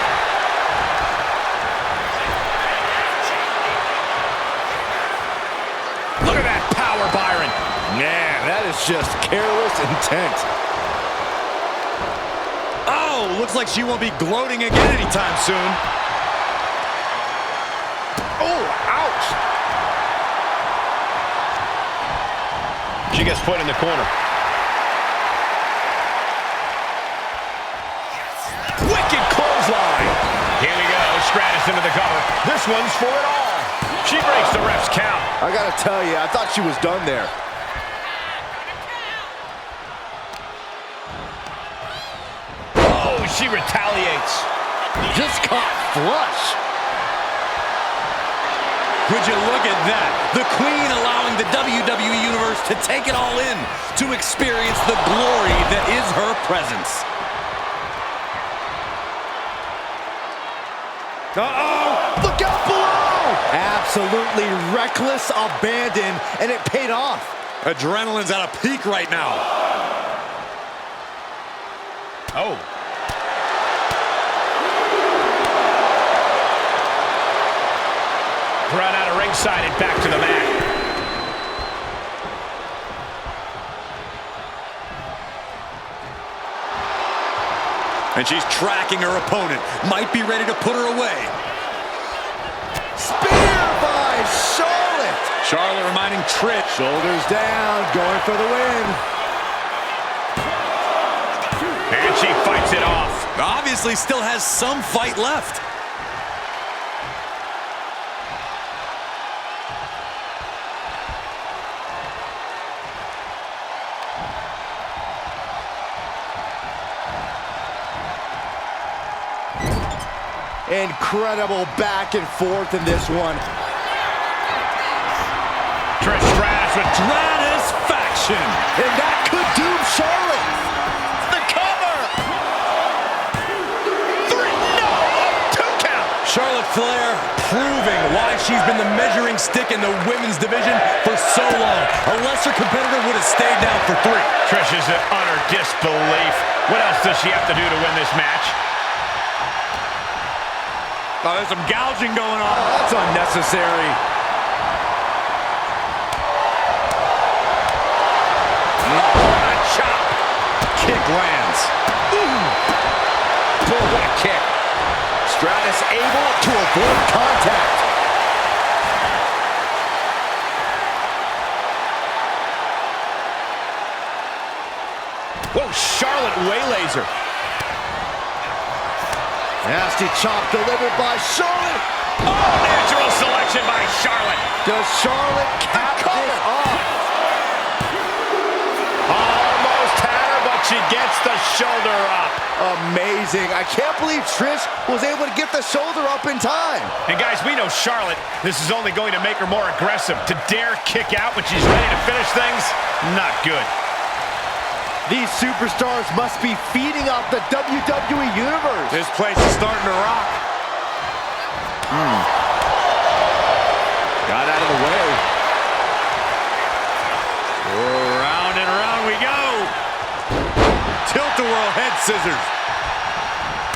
Look at that power, Byron. Man, that is just careless intent. Oh, looks like she won't be gloating again anytime soon. Oh, ouch. She gets put in the corner. Wicked clothesline. Here we go. Stratus into the cover. This one's for it all. She breaks the ref's count. I gotta tell you, I thought she was done there. Oh, she retaliates. Just caught flush. Would you look at that? The Queen allowing the WWE Universe to take it all in, to experience the glory that is her presence. Uh-oh! Look out below! Absolutely reckless abandon, and it paid off. Adrenaline's at a peak right now. Oh. Run out of ringside and back to the mat. And she's tracking her opponent. Might be ready to put her away. Spear by Charlotte. Charlotte reminding Trish. Shoulders down, going for the win. And she fights it off. Obviously still has some fight left. Incredible back and forth in this one. Trish Stratus with Stratusfaction. And that could doom Charlotte. the cover. 3, no, 2 count. Charlotte Flair proving why she's been the measuring stick in the women's division for so long. A lesser competitor would have stayed down for 3. Trish is in utter disbelief. What else does she have to do to win this match? Oh, there's some gouging going on. Oh, that's unnecessary. A chop. Kick lands. Boy, what a kick. Stratus able to avoid contact. Whoa, Charlotte waylays her. Nasty chop delivered by Charlotte. Oh, natural selection by Charlotte. Does Charlotte cap this off? Almost had her, but she gets the shoulder up. Amazing. I can't believe Trish was able to get the shoulder up in time. And guys, we know Charlotte, this is only going to make her more aggressive. To dare kick out when she's ready to finish things, not good. These superstars must be feeding off the WWE Universe. This place is starting to rock. Got out of the way. Round and round we go. Tilt-a-whirl head scissors.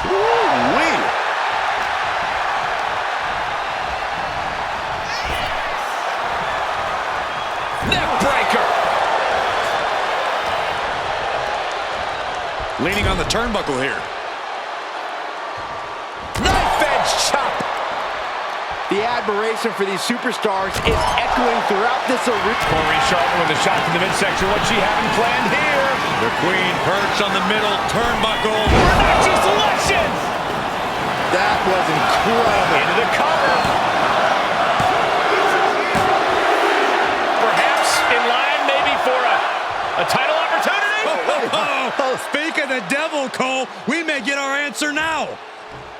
Woo-wee. Neck breaker. Leaning on the turnbuckle here. Knife edge chop. The admiration for these superstars is echoing throughout this arena. Corey Charlotte with a shot to the midsection. What's she having planned here? The queen perched on the middle turnbuckle. Vernachi selection. That was incredible. Into the cover. Perhaps in line maybe for a title opportunity? Speak of the devil, Cole, we may get our answer now.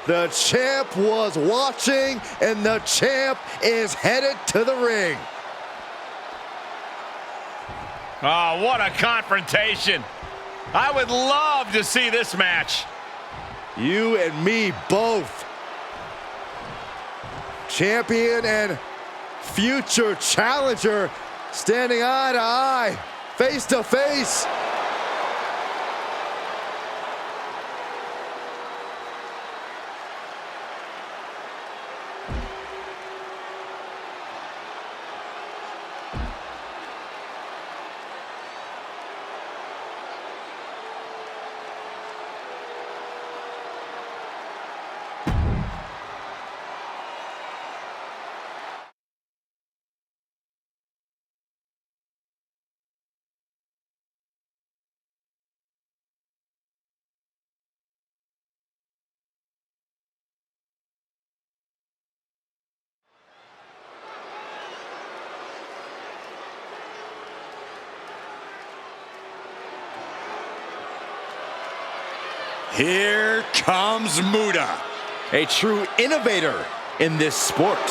The champ was watching, and the champ is headed to the ring. Oh, what a confrontation. I would love to see this match. You and me both. Champion and future challenger standing eye to eye, face to face. Here comes Muta. A true innovator in this sport.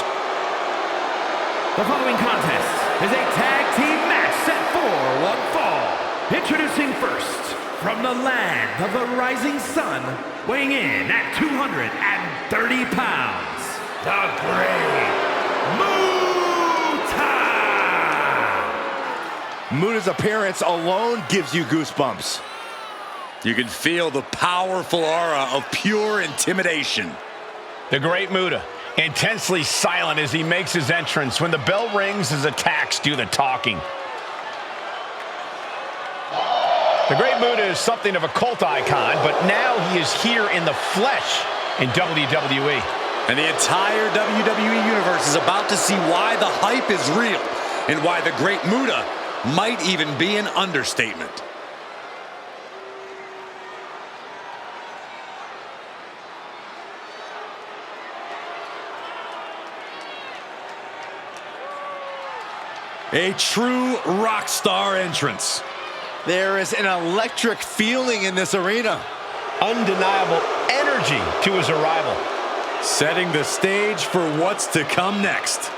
The following contest is a tag team match set for one fall. Introducing first, from the land of the rising sun, weighing in at 230 pounds, the Great Muta! Muta's appearance alone gives you goosebumps. You can feel the powerful aura of pure intimidation. The Great Muta, intensely silent as he makes his entrance. When the bell rings, his attacks do the talking. The Great Muta is something of a cult icon, but now he is here in the flesh in WWE. And the entire WWE Universe is about to see why the hype is real and why the Great Muta might even be an understatement. A true rock star entrance. There is an electric feeling in this arena. Undeniable energy to his arrival. Setting the stage for what's to come next.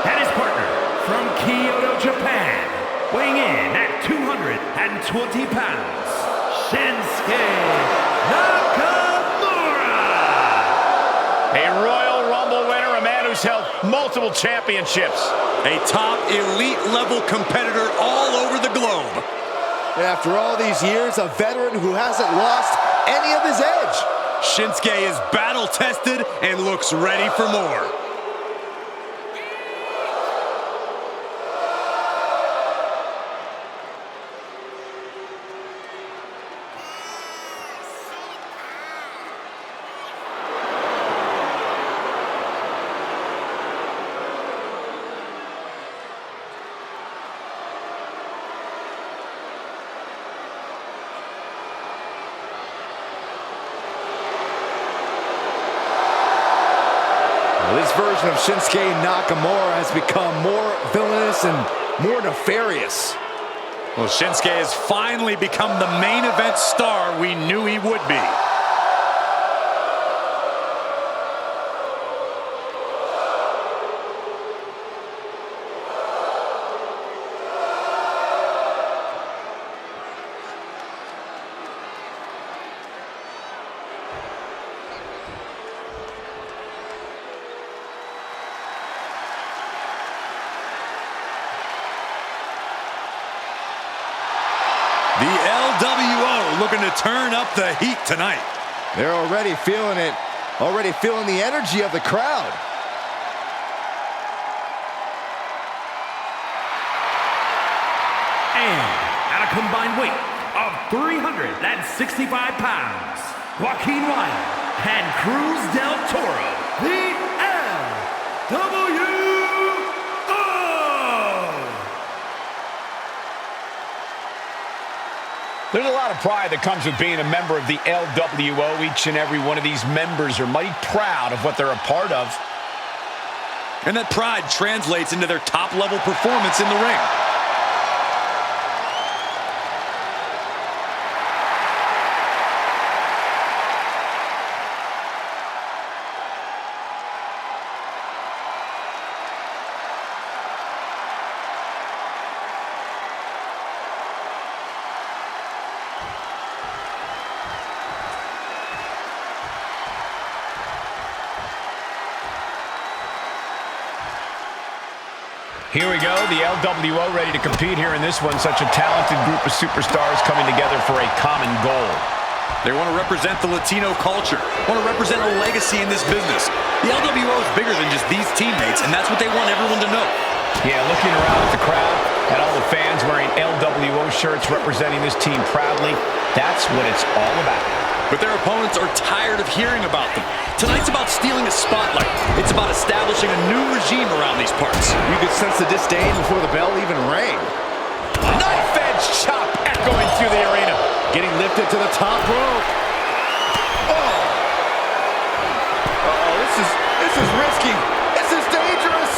And his partner from Kyoto, Japan, weighing in at 220 pounds, Shinsuke Nakamura! A Royal Rumble winner, a man who's held multiple championships. A top elite level competitor all over the globe. And after all these years, a veteran who hasn't lost any of his edge. Shinsuke is battle tested and looks ready for more. This version of Shinsuke Nakamura has become more villainous and more nefarious. Well, Shinsuke has finally become the main event star we knew he would be. looking to turn up the heat tonight. They're already feeling it. Already feeling the energy of the crowd. And at a combined weight of 365 pounds, Joaquin Wilde and Cruz del Toro, the LWO. There's a lot of pride that comes with being a member of the LWO. Each and every one of these members are mighty proud of what they're a part of. And that pride translates into their top-level performance in the ring. Here we go, the LWO ready to compete here in this one. Such a talented group of superstars coming together for a common goal. They want to represent the Latino culture, want to represent a legacy in this business. The LWO is bigger than just these teammates, and that's what they want everyone to know. Yeah, looking around at the crowd and all the fans wearing LWO shirts representing this team proudly, that's what it's all about. But their opponents are tired of hearing about them. Tonight's about stealing a spotlight. It's about establishing a new regime around these parts. You could sense the disdain before the bell even rang. Knife-edge chop echoing through the arena. Getting lifted to the top rope. Oh! Uh-oh, this is risky. This is dangerous.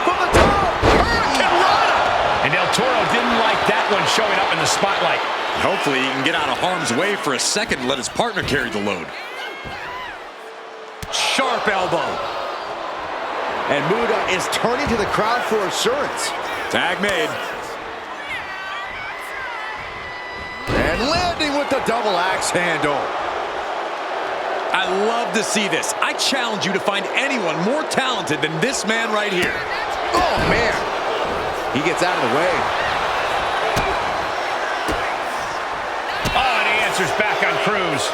From the top. Hurricane Rana! And Del Toro didn't like that one showing up in the spotlight. Hopefully he can get out of harm's way for a second and let his partner carry the load. Sharp elbow. And Muta is turning to the crowd for assurance. Tag made. And landing with the double axe handle. I love to see this. I challenge you to find anyone more talented than this man right here. Oh, man. He gets out of the way. Oh, and he answers back on Cruz.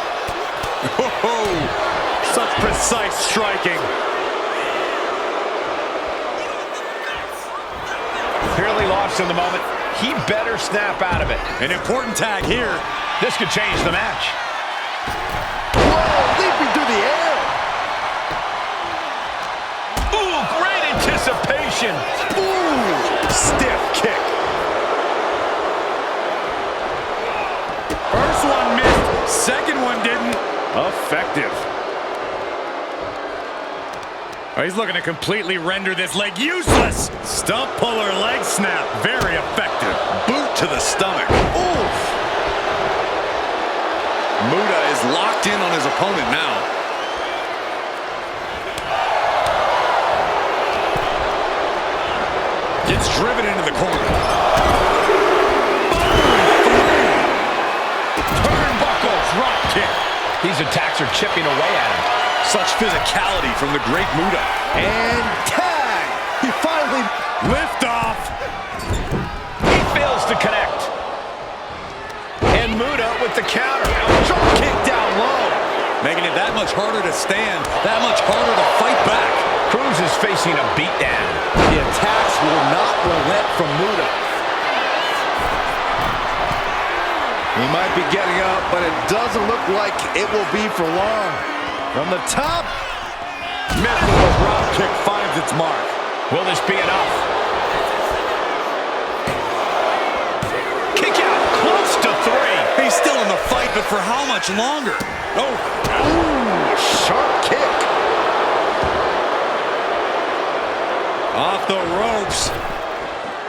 Oh, such precise striking. Clearly lost in the moment. He better snap out of it. An important tag here. This could change the match. Whoa, leaping through the air. Ooh, great anticipation. Ooh, stiff kick. First one missed, second one didn't. Effective. Oh, he's looking to completely render this leg useless. Stump puller leg snap, very effective. Boot to the stomach. Oof. Muta is locked in on his opponent now. Gets driven into the corner. Turnbuckle drop kick. These attacks are chipping away at him. Such physicality from the great Muta. And tag. He finally Lift off. He fails to connect. And Muta with the counter. drop kick down low. Making it that much harder to stand, that much harder to fight back. Cruz is facing a beatdown. The attacks will not relent from Muta. He might be getting up, but it doesn't look like it will be for long. From the top, Method of drop kick finds its mark. Will this be enough? Kick out, close to 3. He's still in the fight, but for how much longer? Oh, ooh, sharp kick. off the ropes.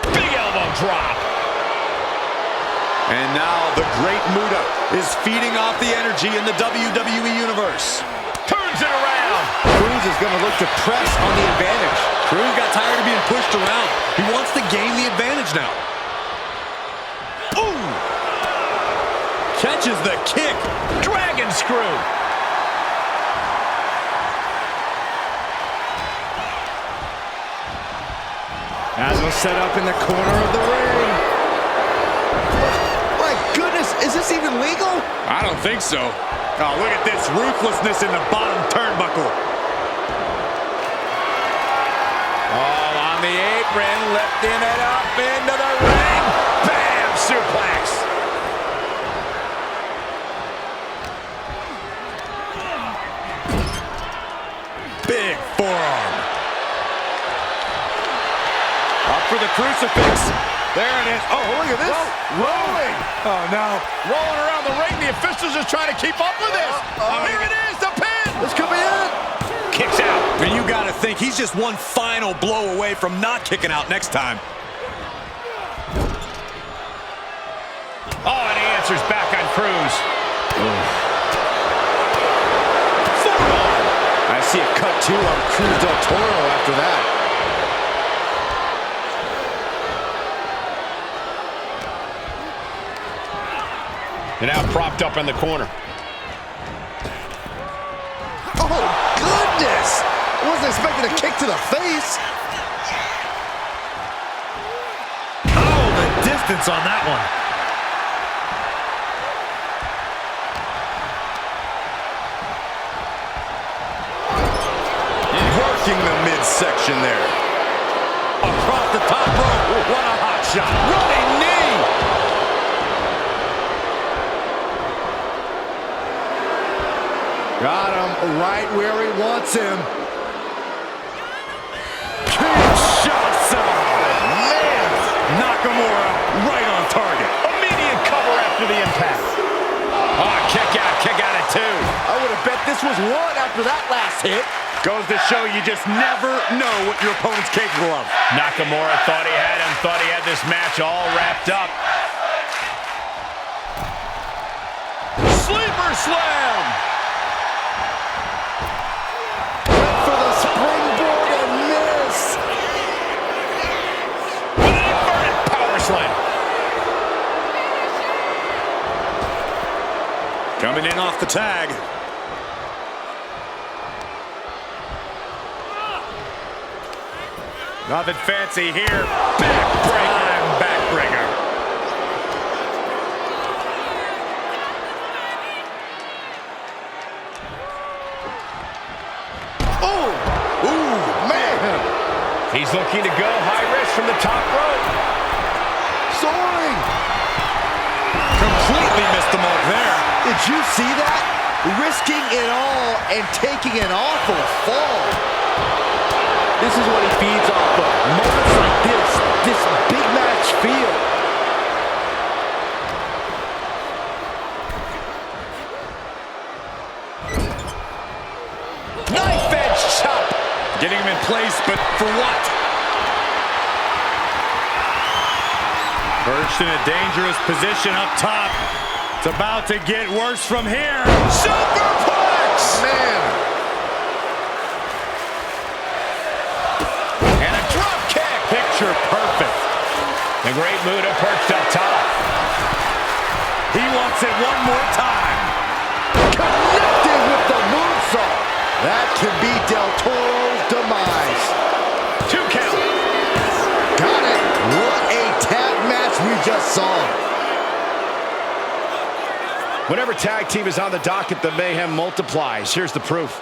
Big elbow drop. And now the great Muta is feeding off the energy in the WWE Universe. Turns it around. Cruz is going to look to press on the advantage. Cruz got tired of being pushed around. He wants to gain the advantage now. Ooh! Catches the kick. Dragon screw. As was set up in the corner of the ring. My goodness, is this this even legal? I don't think so. Oh, look at this ruthlessness in the bottom turnbuckle. All on the apron, lifting it up into the ring. Bam! Suplex. Big forearm. Up for the crucifix. There it is. Oh, look at this. Rolling. Oh, no. Rolling around the ring. The officials are trying to keep up with this. Here it is, the pin. This could be it. Kicks out. And you got to think he's just one final blow away from not kicking out next time. Oh, and he answers back on Cruz. I see a cut two on Cruz del Toro after that. And now propped up in the corner. Oh, goodness. I wasn't expecting a kick to the face. Oh, the distance on that one. Working the midsection there. Across the top rope. What a hot shot. Running knee. Got him right where he wants him. Kinshasa. Man. Nakamura right on target. Immediate cover after the impact. Oh, kick out at two. I would have bet this was one after that last hit. Goes to show you just never know what your opponent's capable of. Nakamura thought he had him, thought he had this match all wrapped up. Sleeper slam! Went for the springboard and miss. With an inverted power slam. Coming in off the tag. Nothing fancy here. Backbreaker. Backbreaker. Oh, ooh, man. He's looking to go high risk from the top rope. Soaring. Completely missed the mark there. Did you see that? Risking it all and taking an awful fall. This is what he feeds off of. Moments like this big match feel. Knife edge chop. Getting him in place, but for what? Perched in a dangerous position up top. It's about to get worse from here. Superplex! Man. And a drop kick. Picture perfect. The Great Muta perched up top. He wants it one more time. Connected with the moonsault. That can be Del Toro's demise. 2 count. Got it. What a tag match we just saw. Whenever tag team is on the docket, the mayhem multiplies. Here's the proof.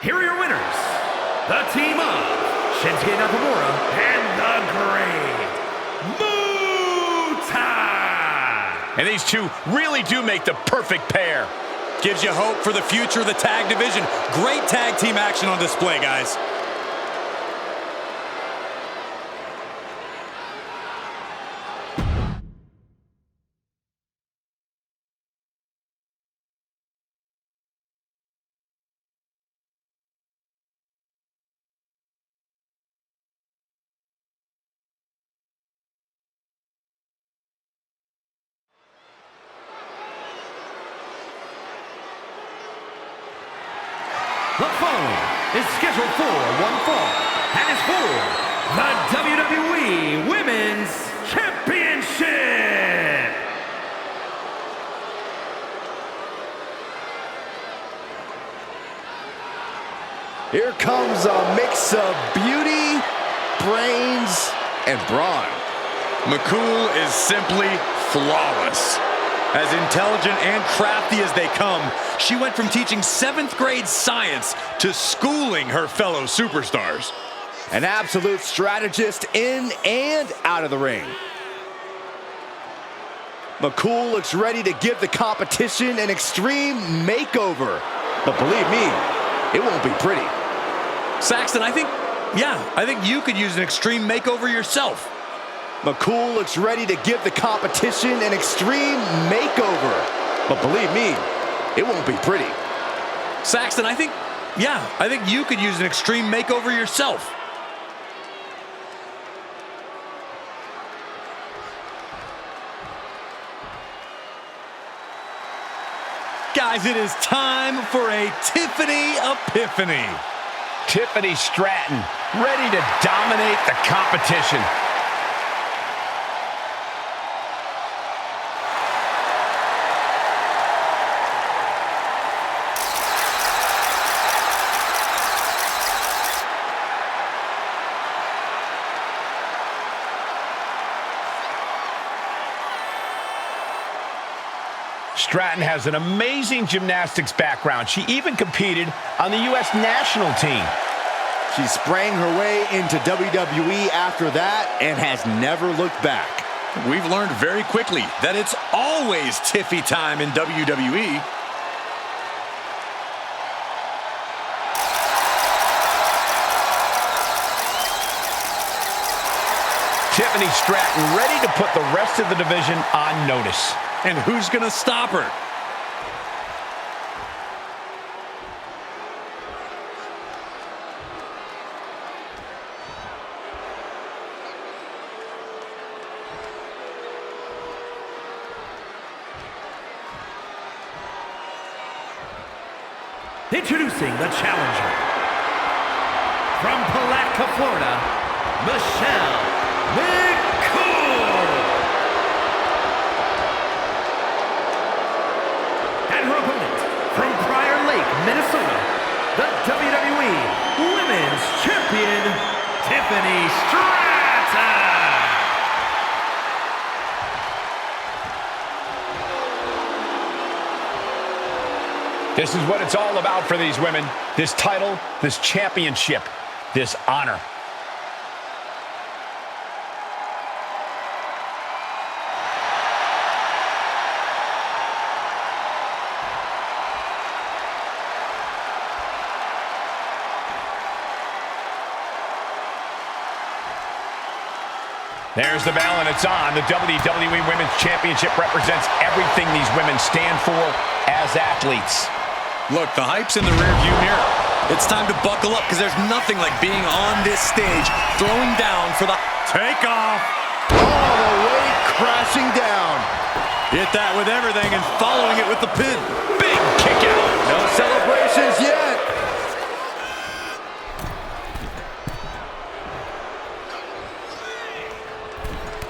Here are your winners, the team of Shinsuke Nakamura and the Great And these two really do make the perfect pair. Gives you hope for the future of the tag division. Great tag team action on display, guys. The following is scheduled for one fall and is for the WWE Women's Championship. Here comes a mix of beauty, brains, and brawn. McCool is simply flawless. As intelligent and crafty as they come, she went from teaching 7th grade science to schooling her fellow superstars. An absolute strategist in and out of the ring. McCool looks ready to give the competition an extreme makeover. But believe me, it won't be pretty. Saxton, I think you could use an extreme makeover yourself. McCool looks ready to give the competition an extreme makeover. But believe me, it won't be pretty. Saxton, I think you could use an extreme makeover yourself. Guys, it is time for a Tiffany Epiphany. Tiffany Stratton, ready to dominate the competition. Stratton has an amazing gymnastics background. She even competed on the U.S. national team. She sprang her way into WWE after that and has never looked back. We've learned very quickly that it's always Tiffy time in WWE. Tiffany Stratton ready to put the rest of the division on notice. And who's going to stop her? Introducing the challenger. From Palatka, Florida, Michelle McCool. And her opponent, from Prior Lake, Minnesota, the WWE Women's Champion, Tiffany Stratton. This is what it's all about for these women. This title, this championship, this honor. There's the bell and it's on. The WWE Women's Championship represents everything these women stand for as athletes. Look, the hype's in the rearview mirror. It's time to buckle up because there's nothing like being on this stage, throwing down for the takeoff. All the way crashing down. Hit that with everything and following it with the pin. Big kick out. No celebrations yet.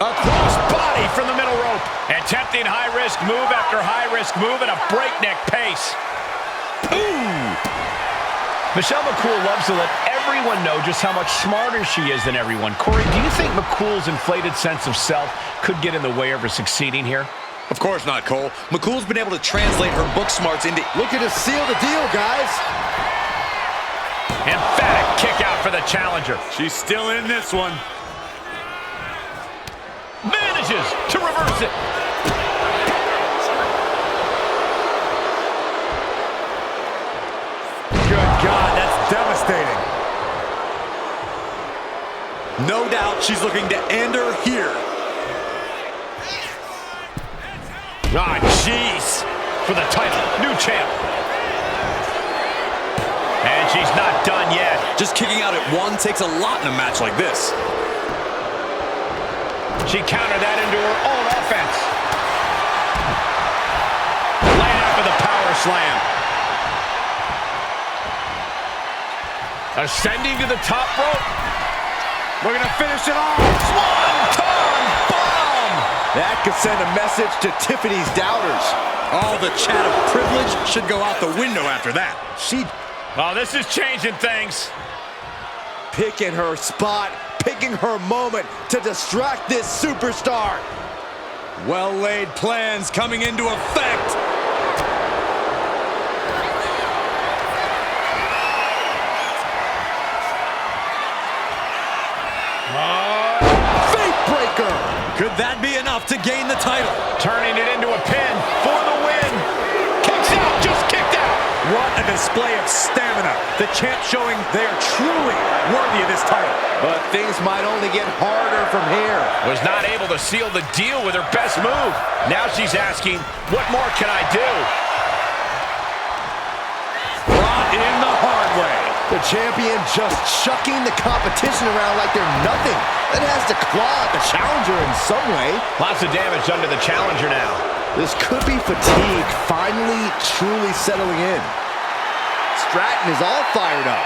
A cross body from the middle rope. Attempting high-risk move after high-risk move at a breakneck pace. Ooh! Michelle McCool loves to let everyone know just how much smarter she is than everyone. Corey, do you think McCool's inflated sense of self could get in the way of her succeeding here? Of course not, Cole. McCool's been able to translate her book smarts into... Looking to seal the deal, guys. Emphatic kick out for the challenger. She's still in this one. Manages to reverse it. No doubt she's looking to end her here. Ah, jeez. For the title, new champ. And she's not done yet. Just kicking out at one takes a lot in a match like this. She countered that into her own offense. Laying out for the power slam. Ascending to the top rope. We're going to finish it off. Swanton bomb. That could send a message to Tiffany's doubters. All the chat of privilege should go out the window after that. Oh, this is changing things. Picking her spot, picking her moment to distract this superstar. Well-laid plans coming into effect. Fate breaker. Could that be enough to gain the title? Turning it into a pin for the win. Kicks out, just kicked out. What a display of stamina. The champ showing they are truly worthy of this title. But things might only get harder from here. Was not able to seal the deal with her best move. Now she's asking, what more can I do? Brought in the hard way. The champion just chucking the competition around like they're nothing. That has to claw at the challenger in some way. Lots of damage done to the challenger now. This could be fatigue finally truly settling in. Stratton is all fired up.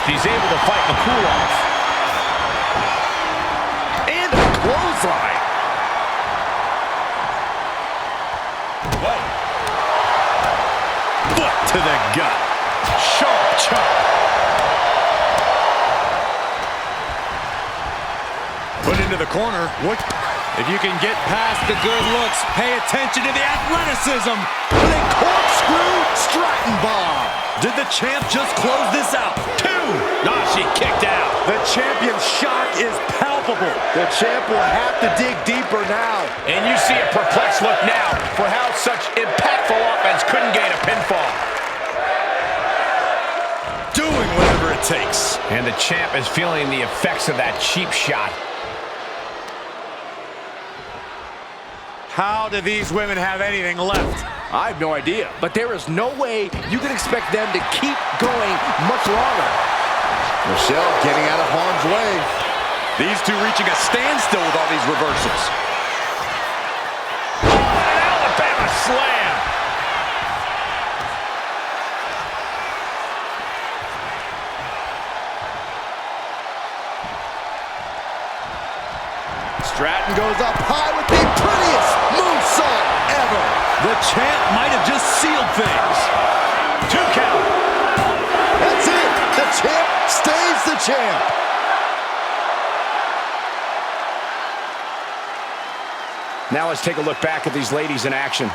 She's able to fight the cool-off. And a clothesline. Whoa. Foot to the gut. Sharp chop. Put into the corner. What? If you can get past the good looks, pay attention to the athleticism. With a corkscrew Stratton bomb. Did the champ just close this out? Two. Ah, she kicked out. The champion's shock is palpable. The champ will have to dig deeper now. And you see a perplexed look now for how such impactful offense couldn't gain a pinfall. Doing whatever it takes. And the champ is feeling the effects of that cheap shot. How do these women have anything left? I have no idea, but there is no way you can expect them to keep going much longer. Michelle getting out of harm's way. These two reaching a standstill with all these reversals. Oh, an Alabama slam. Stratton goes up high with the prettiest moonsault ever. The champ might have just sealed things. 2 count. That's it. The champ stays the champ. Now let's take a look back at these ladies in action.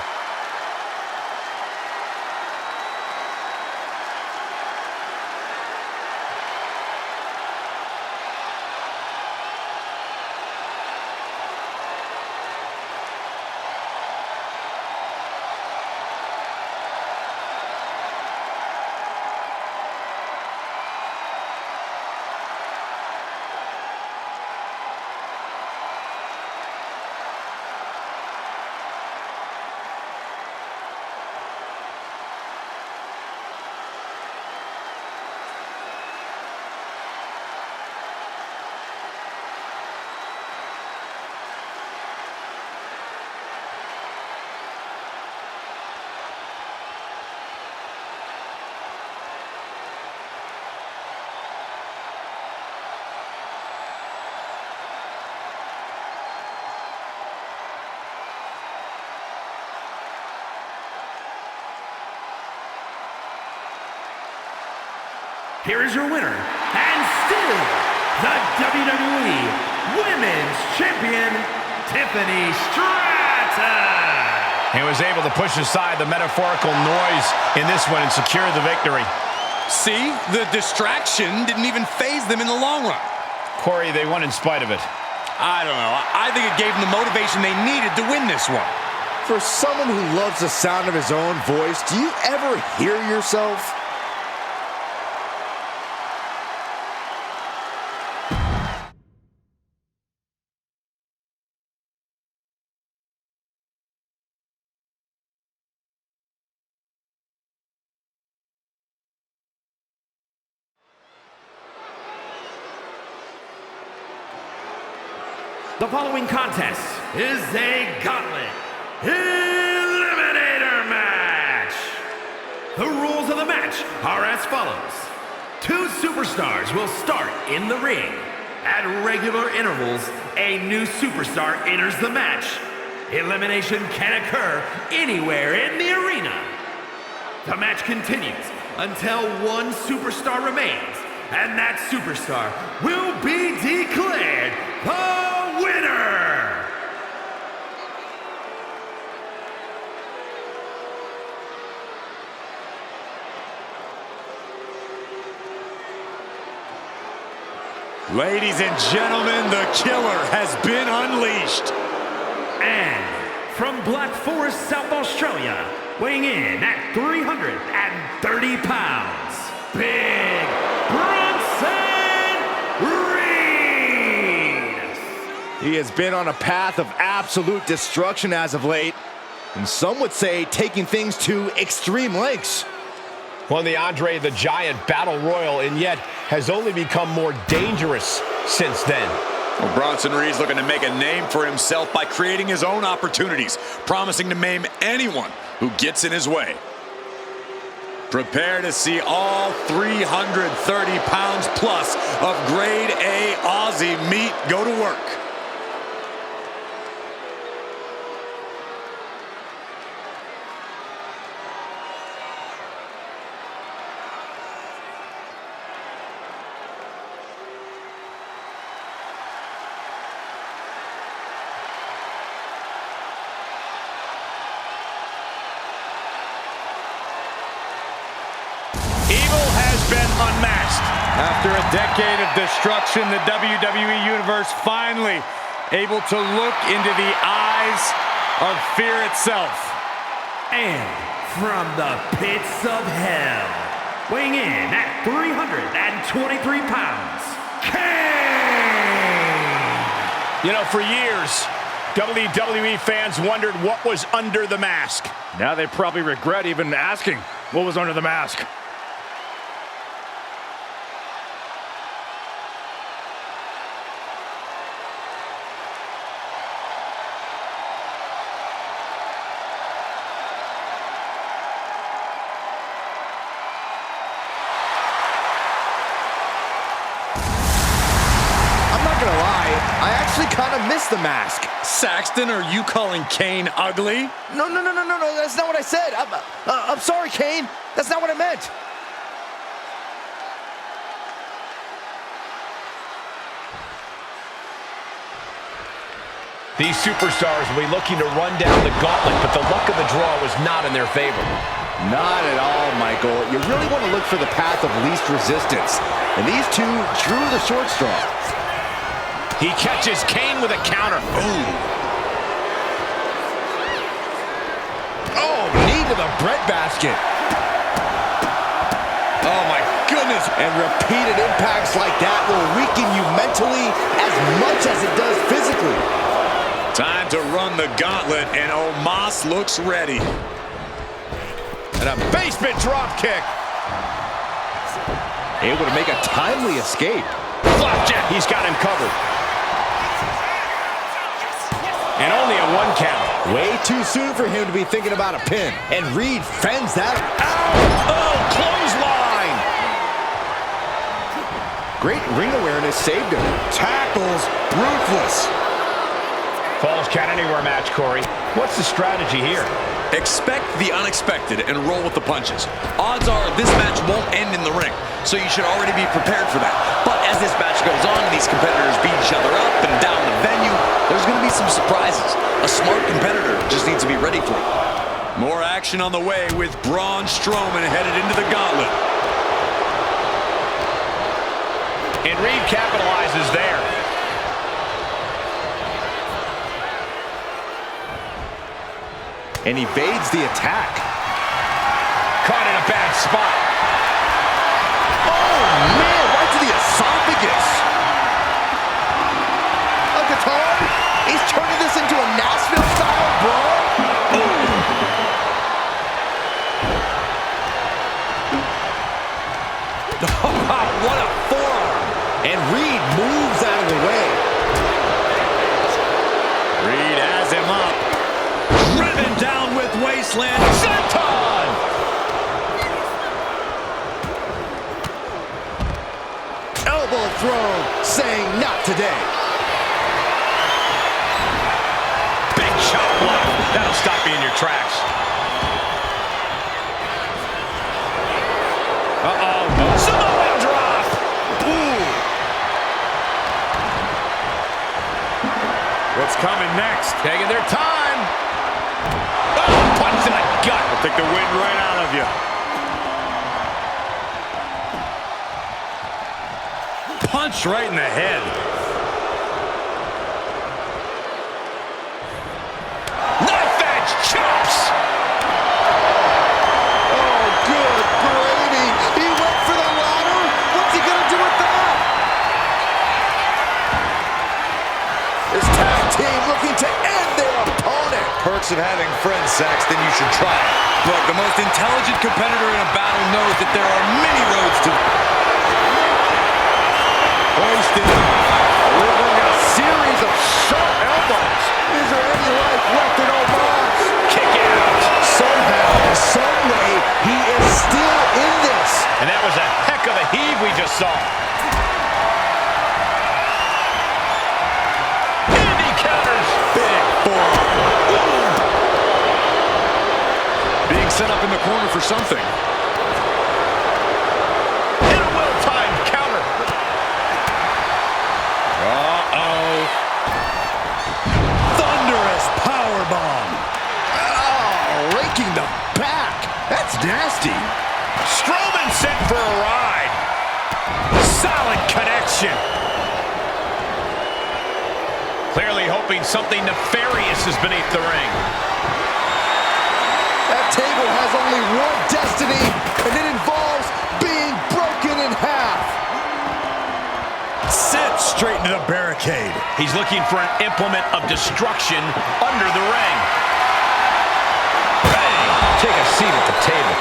Here is your winner, and still the WWE Women's Champion, Tiffany Stratton. He was able to push aside the metaphorical noise in this one and secure the victory. See, the distraction didn't even faze them in the long run. Corey, they won in spite of it. I don't know. I think it gave them the motivation they needed to win this one. For someone who loves the sound of his own voice, do you ever hear yourself? The following contest is a gauntlet eliminator match. The rules of the match are as follows. 2 superstars will start in the ring. At regular intervals, a new superstar enters the match. Elimination can occur anywhere in the arena. The match continues until one superstar remains, and that superstar will be declared the winner! Ladies and gentlemen, the killer has been unleashed. And from Black Forest, South Australia, weighing in at 330 pounds, Big Bronson Reed! He has been on a path of absolute destruction as of late, and some would say taking things to extreme lengths. Won the Andre the Giant Battle Royal and yet has only become more dangerous since then. Well, Bronson Reed's looking to make a name for himself by creating his own opportunities, promising to maim anyone who gets in his way. Prepare to see all 330 pounds plus of grade A Aussie meat go to work. Evil has been unmasked. After a decade of destruction, the WWE Universe finally able to look into the eyes of fear itself. And from the pits of hell, weighing in at 323 pounds, Kane! You know, for years, WWE fans wondered what was under the mask. Now they probably regret even asking what was under the mask. I actually kind of miss the mask. Saxton, are you calling Kane ugly? No, that's not what I said. I'm sorry, Kane. That's not what I meant. These superstars will be looking to run down the gauntlet, but the luck of the draw was not in their favor. Not at all, Michael. You really want to look for the path of least resistance. And these two drew the short straw. He catches Kane with a counter. Oh, knee to the breadbasket. Oh my goodness. And repeated impacts like that will weaken you mentally as much as it does physically. Time to run the gauntlet, and Omos looks ready. And a basement drop kick. Able to make a timely escape. Flapjack, he's got him covered. And only a 1 count. Way too soon for him to be thinking about a pin. And Reed fends that. Oh, clothesline! Great ring awareness saved him. Tackles ruthless. Falls Count Anywhere match, Corey. What's the strategy here? Expect the unexpected and roll with the punches. Odds are this match won't end in the ring, so you should already be prepared for that. But as this match goes on, these competitors beat each other up and down the venue, there's going to be some surprises. A smart competitor just needs to be ready for it. More action on the way with Braun Strowman headed into the gauntlet. And Reed capitalizes there. And evades the attack. Caught in a bad spot. Oh, man, right to the esophagus. A guitar? He's turning this into a Nashville-style brawl? What a forearm. And Reed moves out of the way. Reed has him up. Driven down with Wasteland. Senton! Elbow throw, saying not today. Big chop block. That'll stop you in your tracks. Samoan drop. Ooh. What's coming next? Taking their time. Oh, punch to the gut. I'll take the wind right out of you. Punch right in the head. Knife edge chops. Oh, good gravy. He went for the ladder. What's he going to do with that? This tag team looking to end their opponent. Perks of having friends, Saxton, you should try it. But the most intelligent competitor in a battle knows that there are many roads to... Hoisted, delivering a series of sharp elbows. Is there any life left in Omos? Kick out. Somehow, some way, he is still in this. And that was a heck of a heave we just saw. And he counters. Big forearm. Being set up in the corner for something. And a well-timed counter. Thunderous powerbomb. Oh, raking the back. That's nasty. Strowman sent for a ride. Solid connection. Clearly hoping something nefarious is beneath the ring. That table has only one destiny, and it involves being broken in half. Sit straight into the barricade. He's looking for an implement of destruction under the ring. Bang! Take a seat at the table.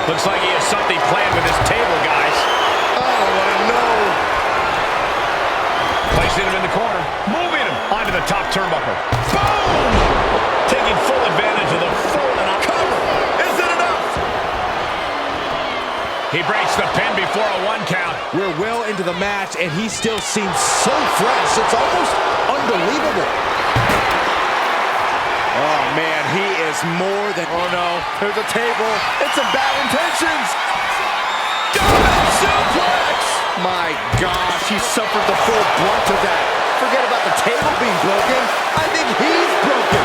Looks like he has something planned with his table, guys. Oh, what a no. Placing him in the corner. Moving him onto the top turnbuckle. Boom! Taking full advantage of the fallen cover. Is it enough? He breaks the pin before a 1 count. We're well into the match, and he still seems so fresh. It's almost unbelievable. Oh, man, he is more than... Oh, no, there's a table. It's some bad intentions. German suplex! My gosh, he suffered the full brunt of that. Forget about the table being broken. I think he's broken.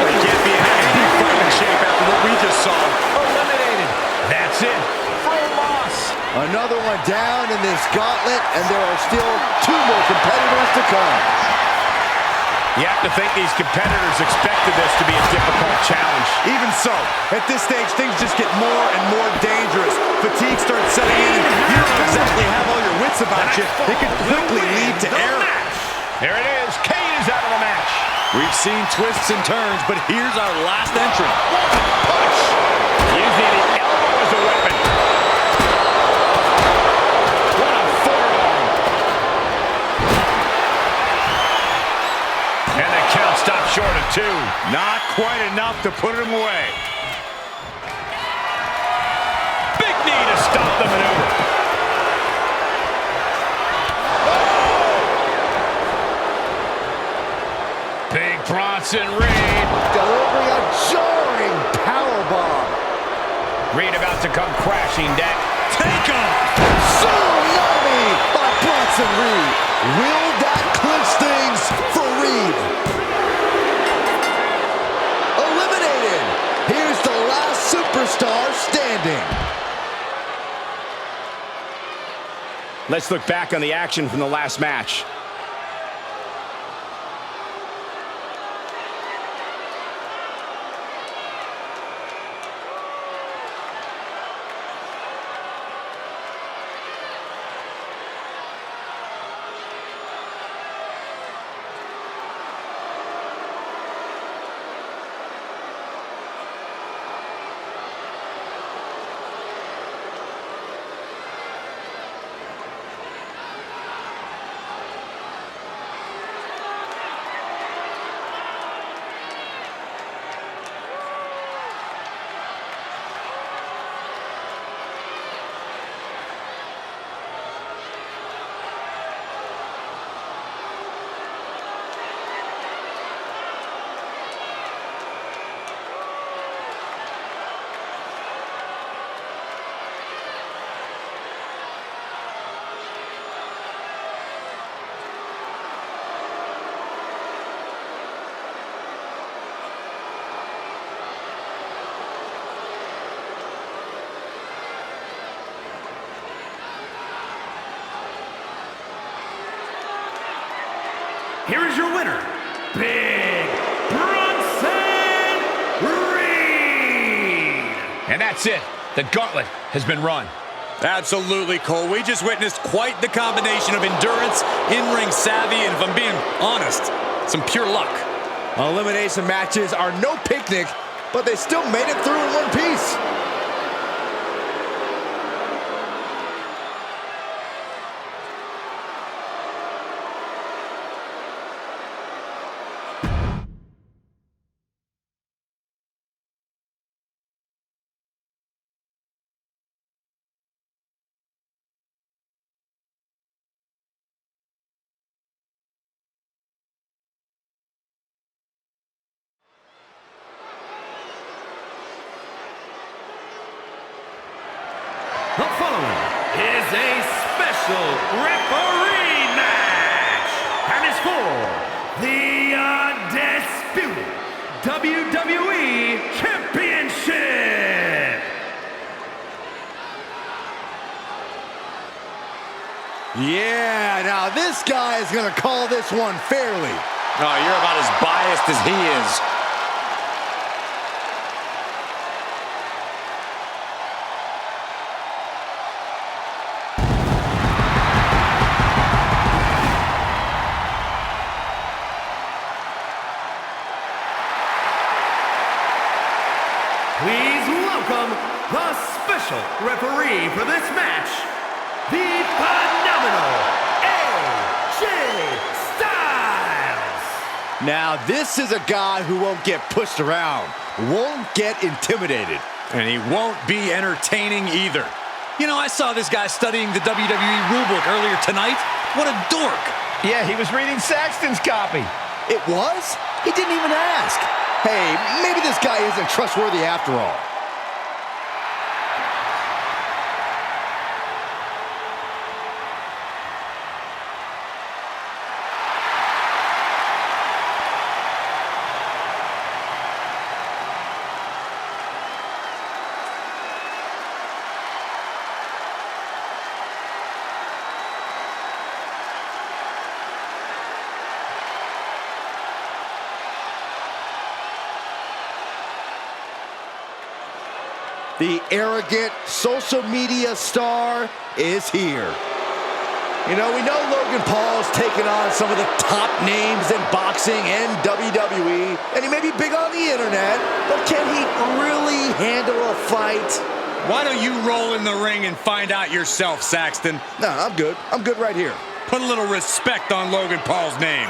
He can't be in any fighting shape after what we just saw. Eliminated. That's it for a loss. Another one down in this gauntlet, and there are still 2 more competitors to come. You have to think these competitors expected this to be a difficult challenge. Even so, at this stage, things just get more and more dangerous. Fatigue starts setting in, and you don't exactly have all your wits about you. It can quickly lead to error. There it is. Kane is out of the match. We've seen twists and turns, but here's our last entrant. Punch. Using the elbow as a weapon. What a forearm. And the count stopped short of 2. Not quite enough to put him away. Big knee to stop the maneuver. Big Bronson Reed. Delivering a jarring powerbomb. Reed about to come crashing down. Take him! Tsunami by Bronson Reed. Will that clinch things for Reed? Eliminated. Here's the last superstar standing. Let's look back on the action from the last match. Here is your winner, Big Bronson Reed. And that's it. The gauntlet has been run. Absolutely, Cole. We just witnessed quite the combination of endurance, in-ring savvy, and if I'm being honest, some pure luck. Elimination matches are no picnic, but they still made it through in one piece. The following is a special referee match and is for the undisputed WWE Championship. Yeah, now this guy is going to call this one fairly. Oh, you're about as biased as he is. Please welcome the special referee for this match, the phenomenal AJ Styles. Now, this is a guy who won't get pushed around, won't get intimidated. And he won't be entertaining either. You know, I saw this guy studying the WWE rulebook earlier tonight. What a dork. Yeah, he was reading Saxton's copy. It was? He didn't even ask. Hey, maybe this guy isn't trustworthy after all. The arrogant social media star is here. You know, we know Logan Paul's taken on some of the top names in boxing and WWE, and he may be big on the internet, but can he really handle a fight? Why don't you roll in the ring and find out yourself, Saxton? No, I'm good. I'm good right here. Put a little respect on Logan Paul's name.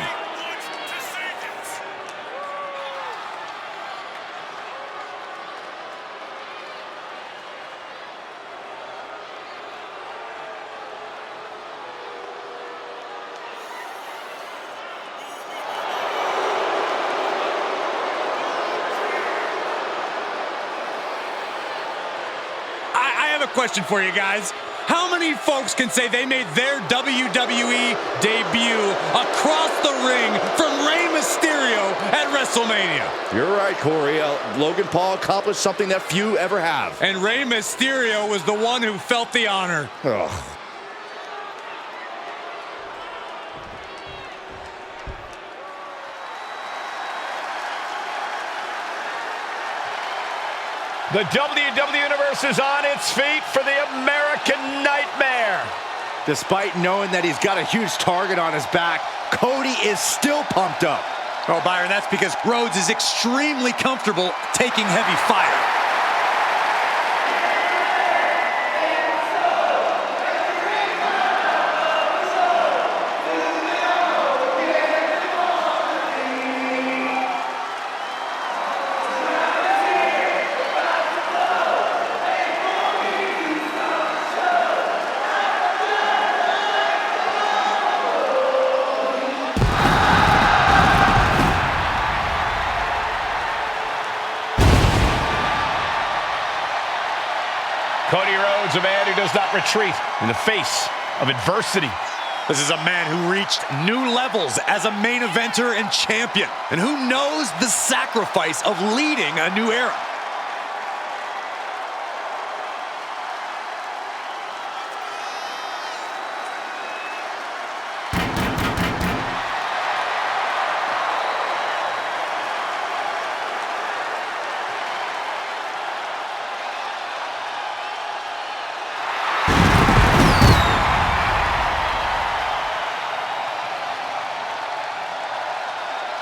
I have a question for you guys. How many folks can say they made their WWE debut across the ring from Rey Mysterio at WrestleMania? You're right, Corey. Logan Paul accomplished something that few ever have. And Rey Mysterio was the one who felt the honor. Ugh. The WWE Universe is on its feet for the American Nightmare. Despite knowing that he's got a huge target on his back, Cody is still pumped up. Oh, Byron, that's because Rhodes is extremely comfortable taking heavy fire. Cody Rhodes, a man who does not retreat in the face of adversity. This is a man who reached new levels as a main eventer and champion, and who knows the sacrifice of leading a new era.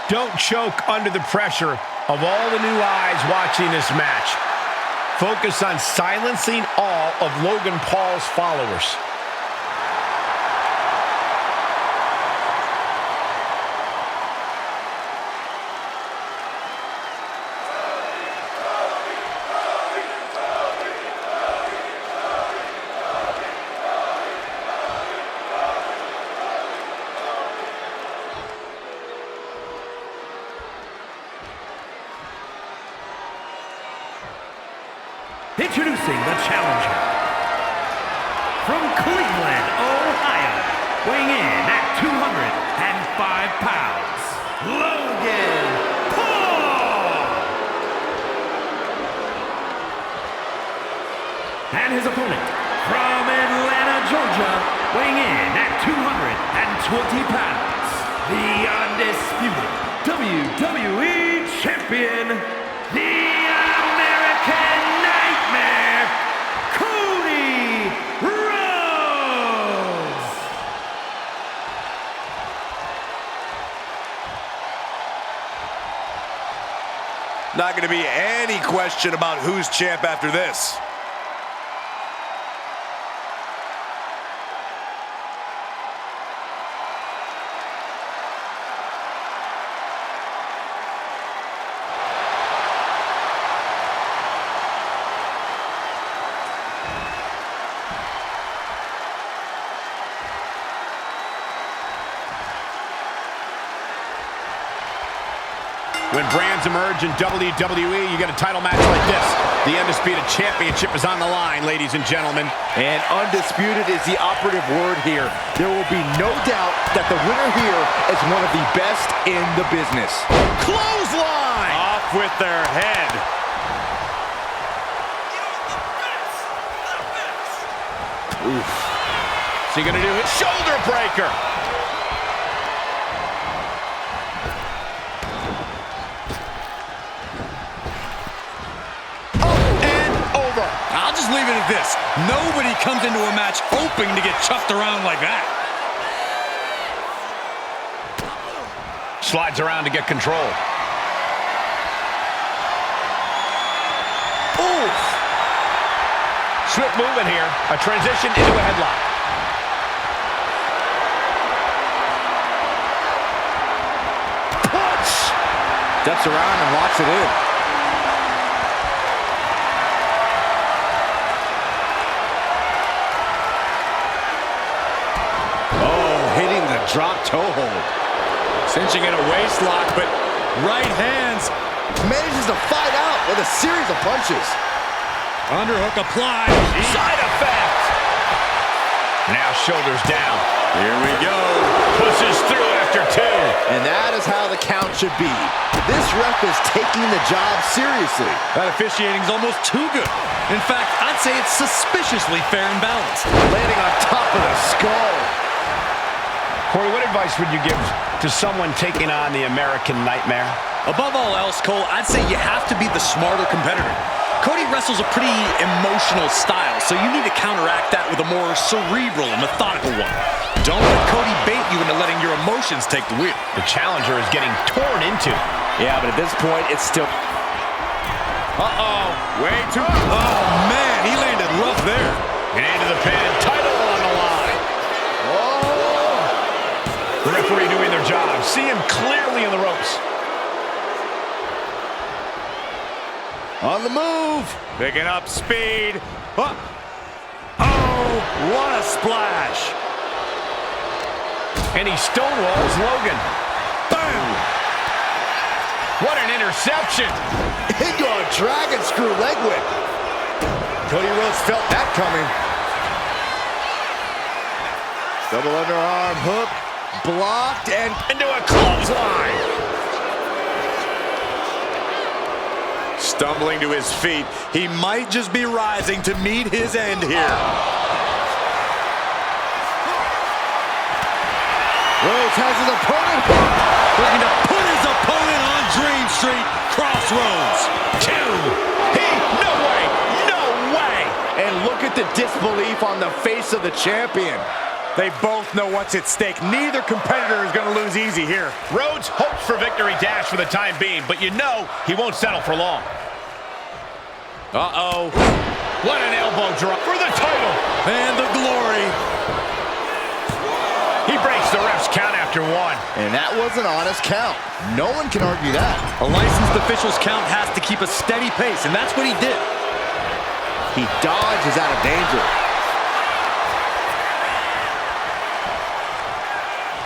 Don't choke under the pressure of all the new eyes watching this match. Focus on silencing all of Logan Paul's followers. Introducing the challenger from Cleveland, Ohio, weighing in at 205 pounds, Logan Paul. And his opponent from Atlanta, Georgia, weighing in at 220 pounds, the undisputed WWE Champion, the American Nightmare, Cody Rhodes! Not going to be any question about who's champ after this. When brands emerge in WWE, you get a title match like this. The Undisputed Championship is on the line, ladies and gentlemen. And undisputed is the operative word here. There will be no doubt that the winner here is one of the best in the business. Clothesline! Off with their head. Oof. What's he gonna do? Shoulder breaker! I'll just leave it at this. Nobody comes into a match hoping to get chucked around like that. Slides around to get control. Oof! Swift movement here. A transition into a headlock. Punch! Steps around and locks it in. Drop toe hold. Cinching in a waist lock, but right hands. Manages to fight out with a series of punches. Underhook applied. Side effect. Now shoulders down. Here we go. Pushes through after 2. And that is how the count should be. This ref is taking the job seriously. That officiating's almost too good. In fact, I'd say it's suspiciously fair and balanced. Landing on top of the skull. Corey, what advice would you give to someone taking on the American Nightmare? Above all else, Cole, I'd say you have to be the smarter competitor. Cody wrestles a pretty emotional style, so you need to counteract that with a more cerebral and methodical one. Don't let Cody bait you into letting your emotions take the wheel. The challenger is getting torn into. Yeah, but at this point, it's still... Way too... Oh, man, he landed rough there. And into the pin. Title on the line. Oh! The referee doing their job. See him clearly in the ropes. On the move. Picking up speed. Oh, what a splash. And he stonewalls Logan. Boom. What an interception. Into a dragon screw leg whip. Cody Rhodes felt that coming. Double underarm hook. Blocked and Into a clothesline. Stumbling to his feet. He might just be rising to meet his end here. Rhodes has his opponent. Looking to put his opponent on Dream Street Crossroads. 2. No way. No way. And look at the disbelief on the face of the champion. They both know what's at stake. Neither competitor is going to lose easy here. Rhodes hopes for victory dash for the time being, but you know he won't settle for long. Uh-oh. What an elbow drop for the title. And the glory. He breaks the ref's count after 1. And that was an honest count. No one can argue that. A licensed official's count has to keep a steady pace, and that's what he did. He dodges out of danger.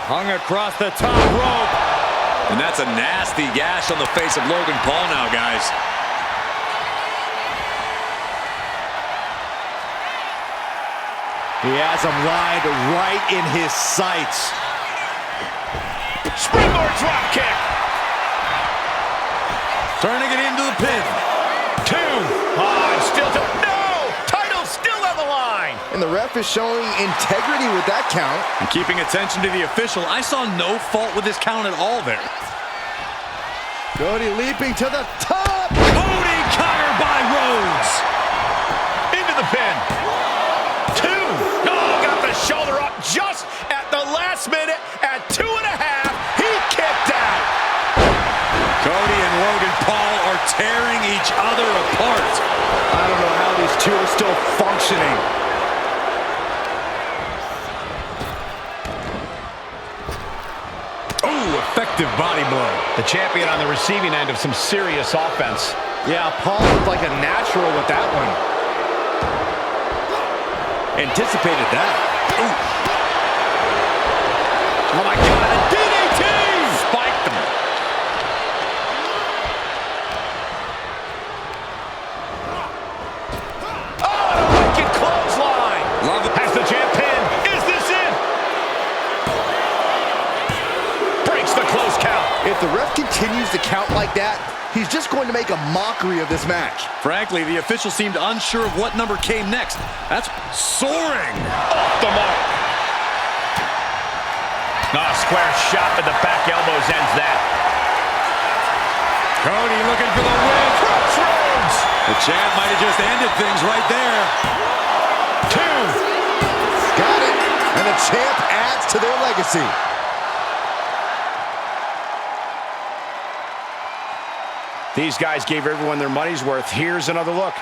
Hung across the top rope. And that's a nasty gash on the face of Logan Paul now, guys. He has him lined right in his sights. Springboard drop kick. Turning it into the pin. 2. And still to... No! Title still on the line. And the ref is showing integrity with that count. And keeping attention to the official, I saw no fault with this count at all there. Cody leaping to the top. Cody countered by Rhodes. Into the pin. 2. Oh, got the shoulder up just at the last minute at 2.5. He kicked out. Cody and Logan Paul are tearing each other apart. I don't know how these two are still functioning. Ooh, effective body blow. The champion on the receiving end of some serious offense. Yeah, Paul looked like a natural with that one. Anticipated that. Ooh. Oh my God, a DDT! Spiked him. Oh, and a wicked clothesline. Love it. Has the champ pinned. Is this it? Breaks the close count. If the ref continues to count like that, he's just going to make a mockery of this match. Frankly, the official seemed unsure of what number came next. That's soaring. Off the mark. A square shot to the back elbows ends that. Cody looking for the win. Crossroads. The champ might have just ended things right there. 2. Got it. And the champ adds to their legacy. These guys gave everyone their money's worth. Here's another look.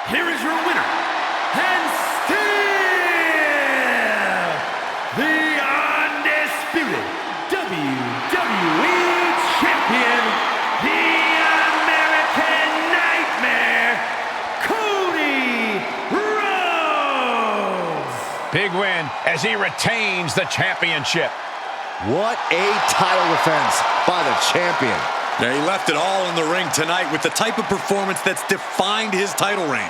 here is your winner, and still the undisputed WWE Champion, the American Nightmare, Cody Rhodes. Big win as he retains the championship. What a title defense by the champion. Yeah, he left it all in the ring tonight with the type of performance that's defined his title reign.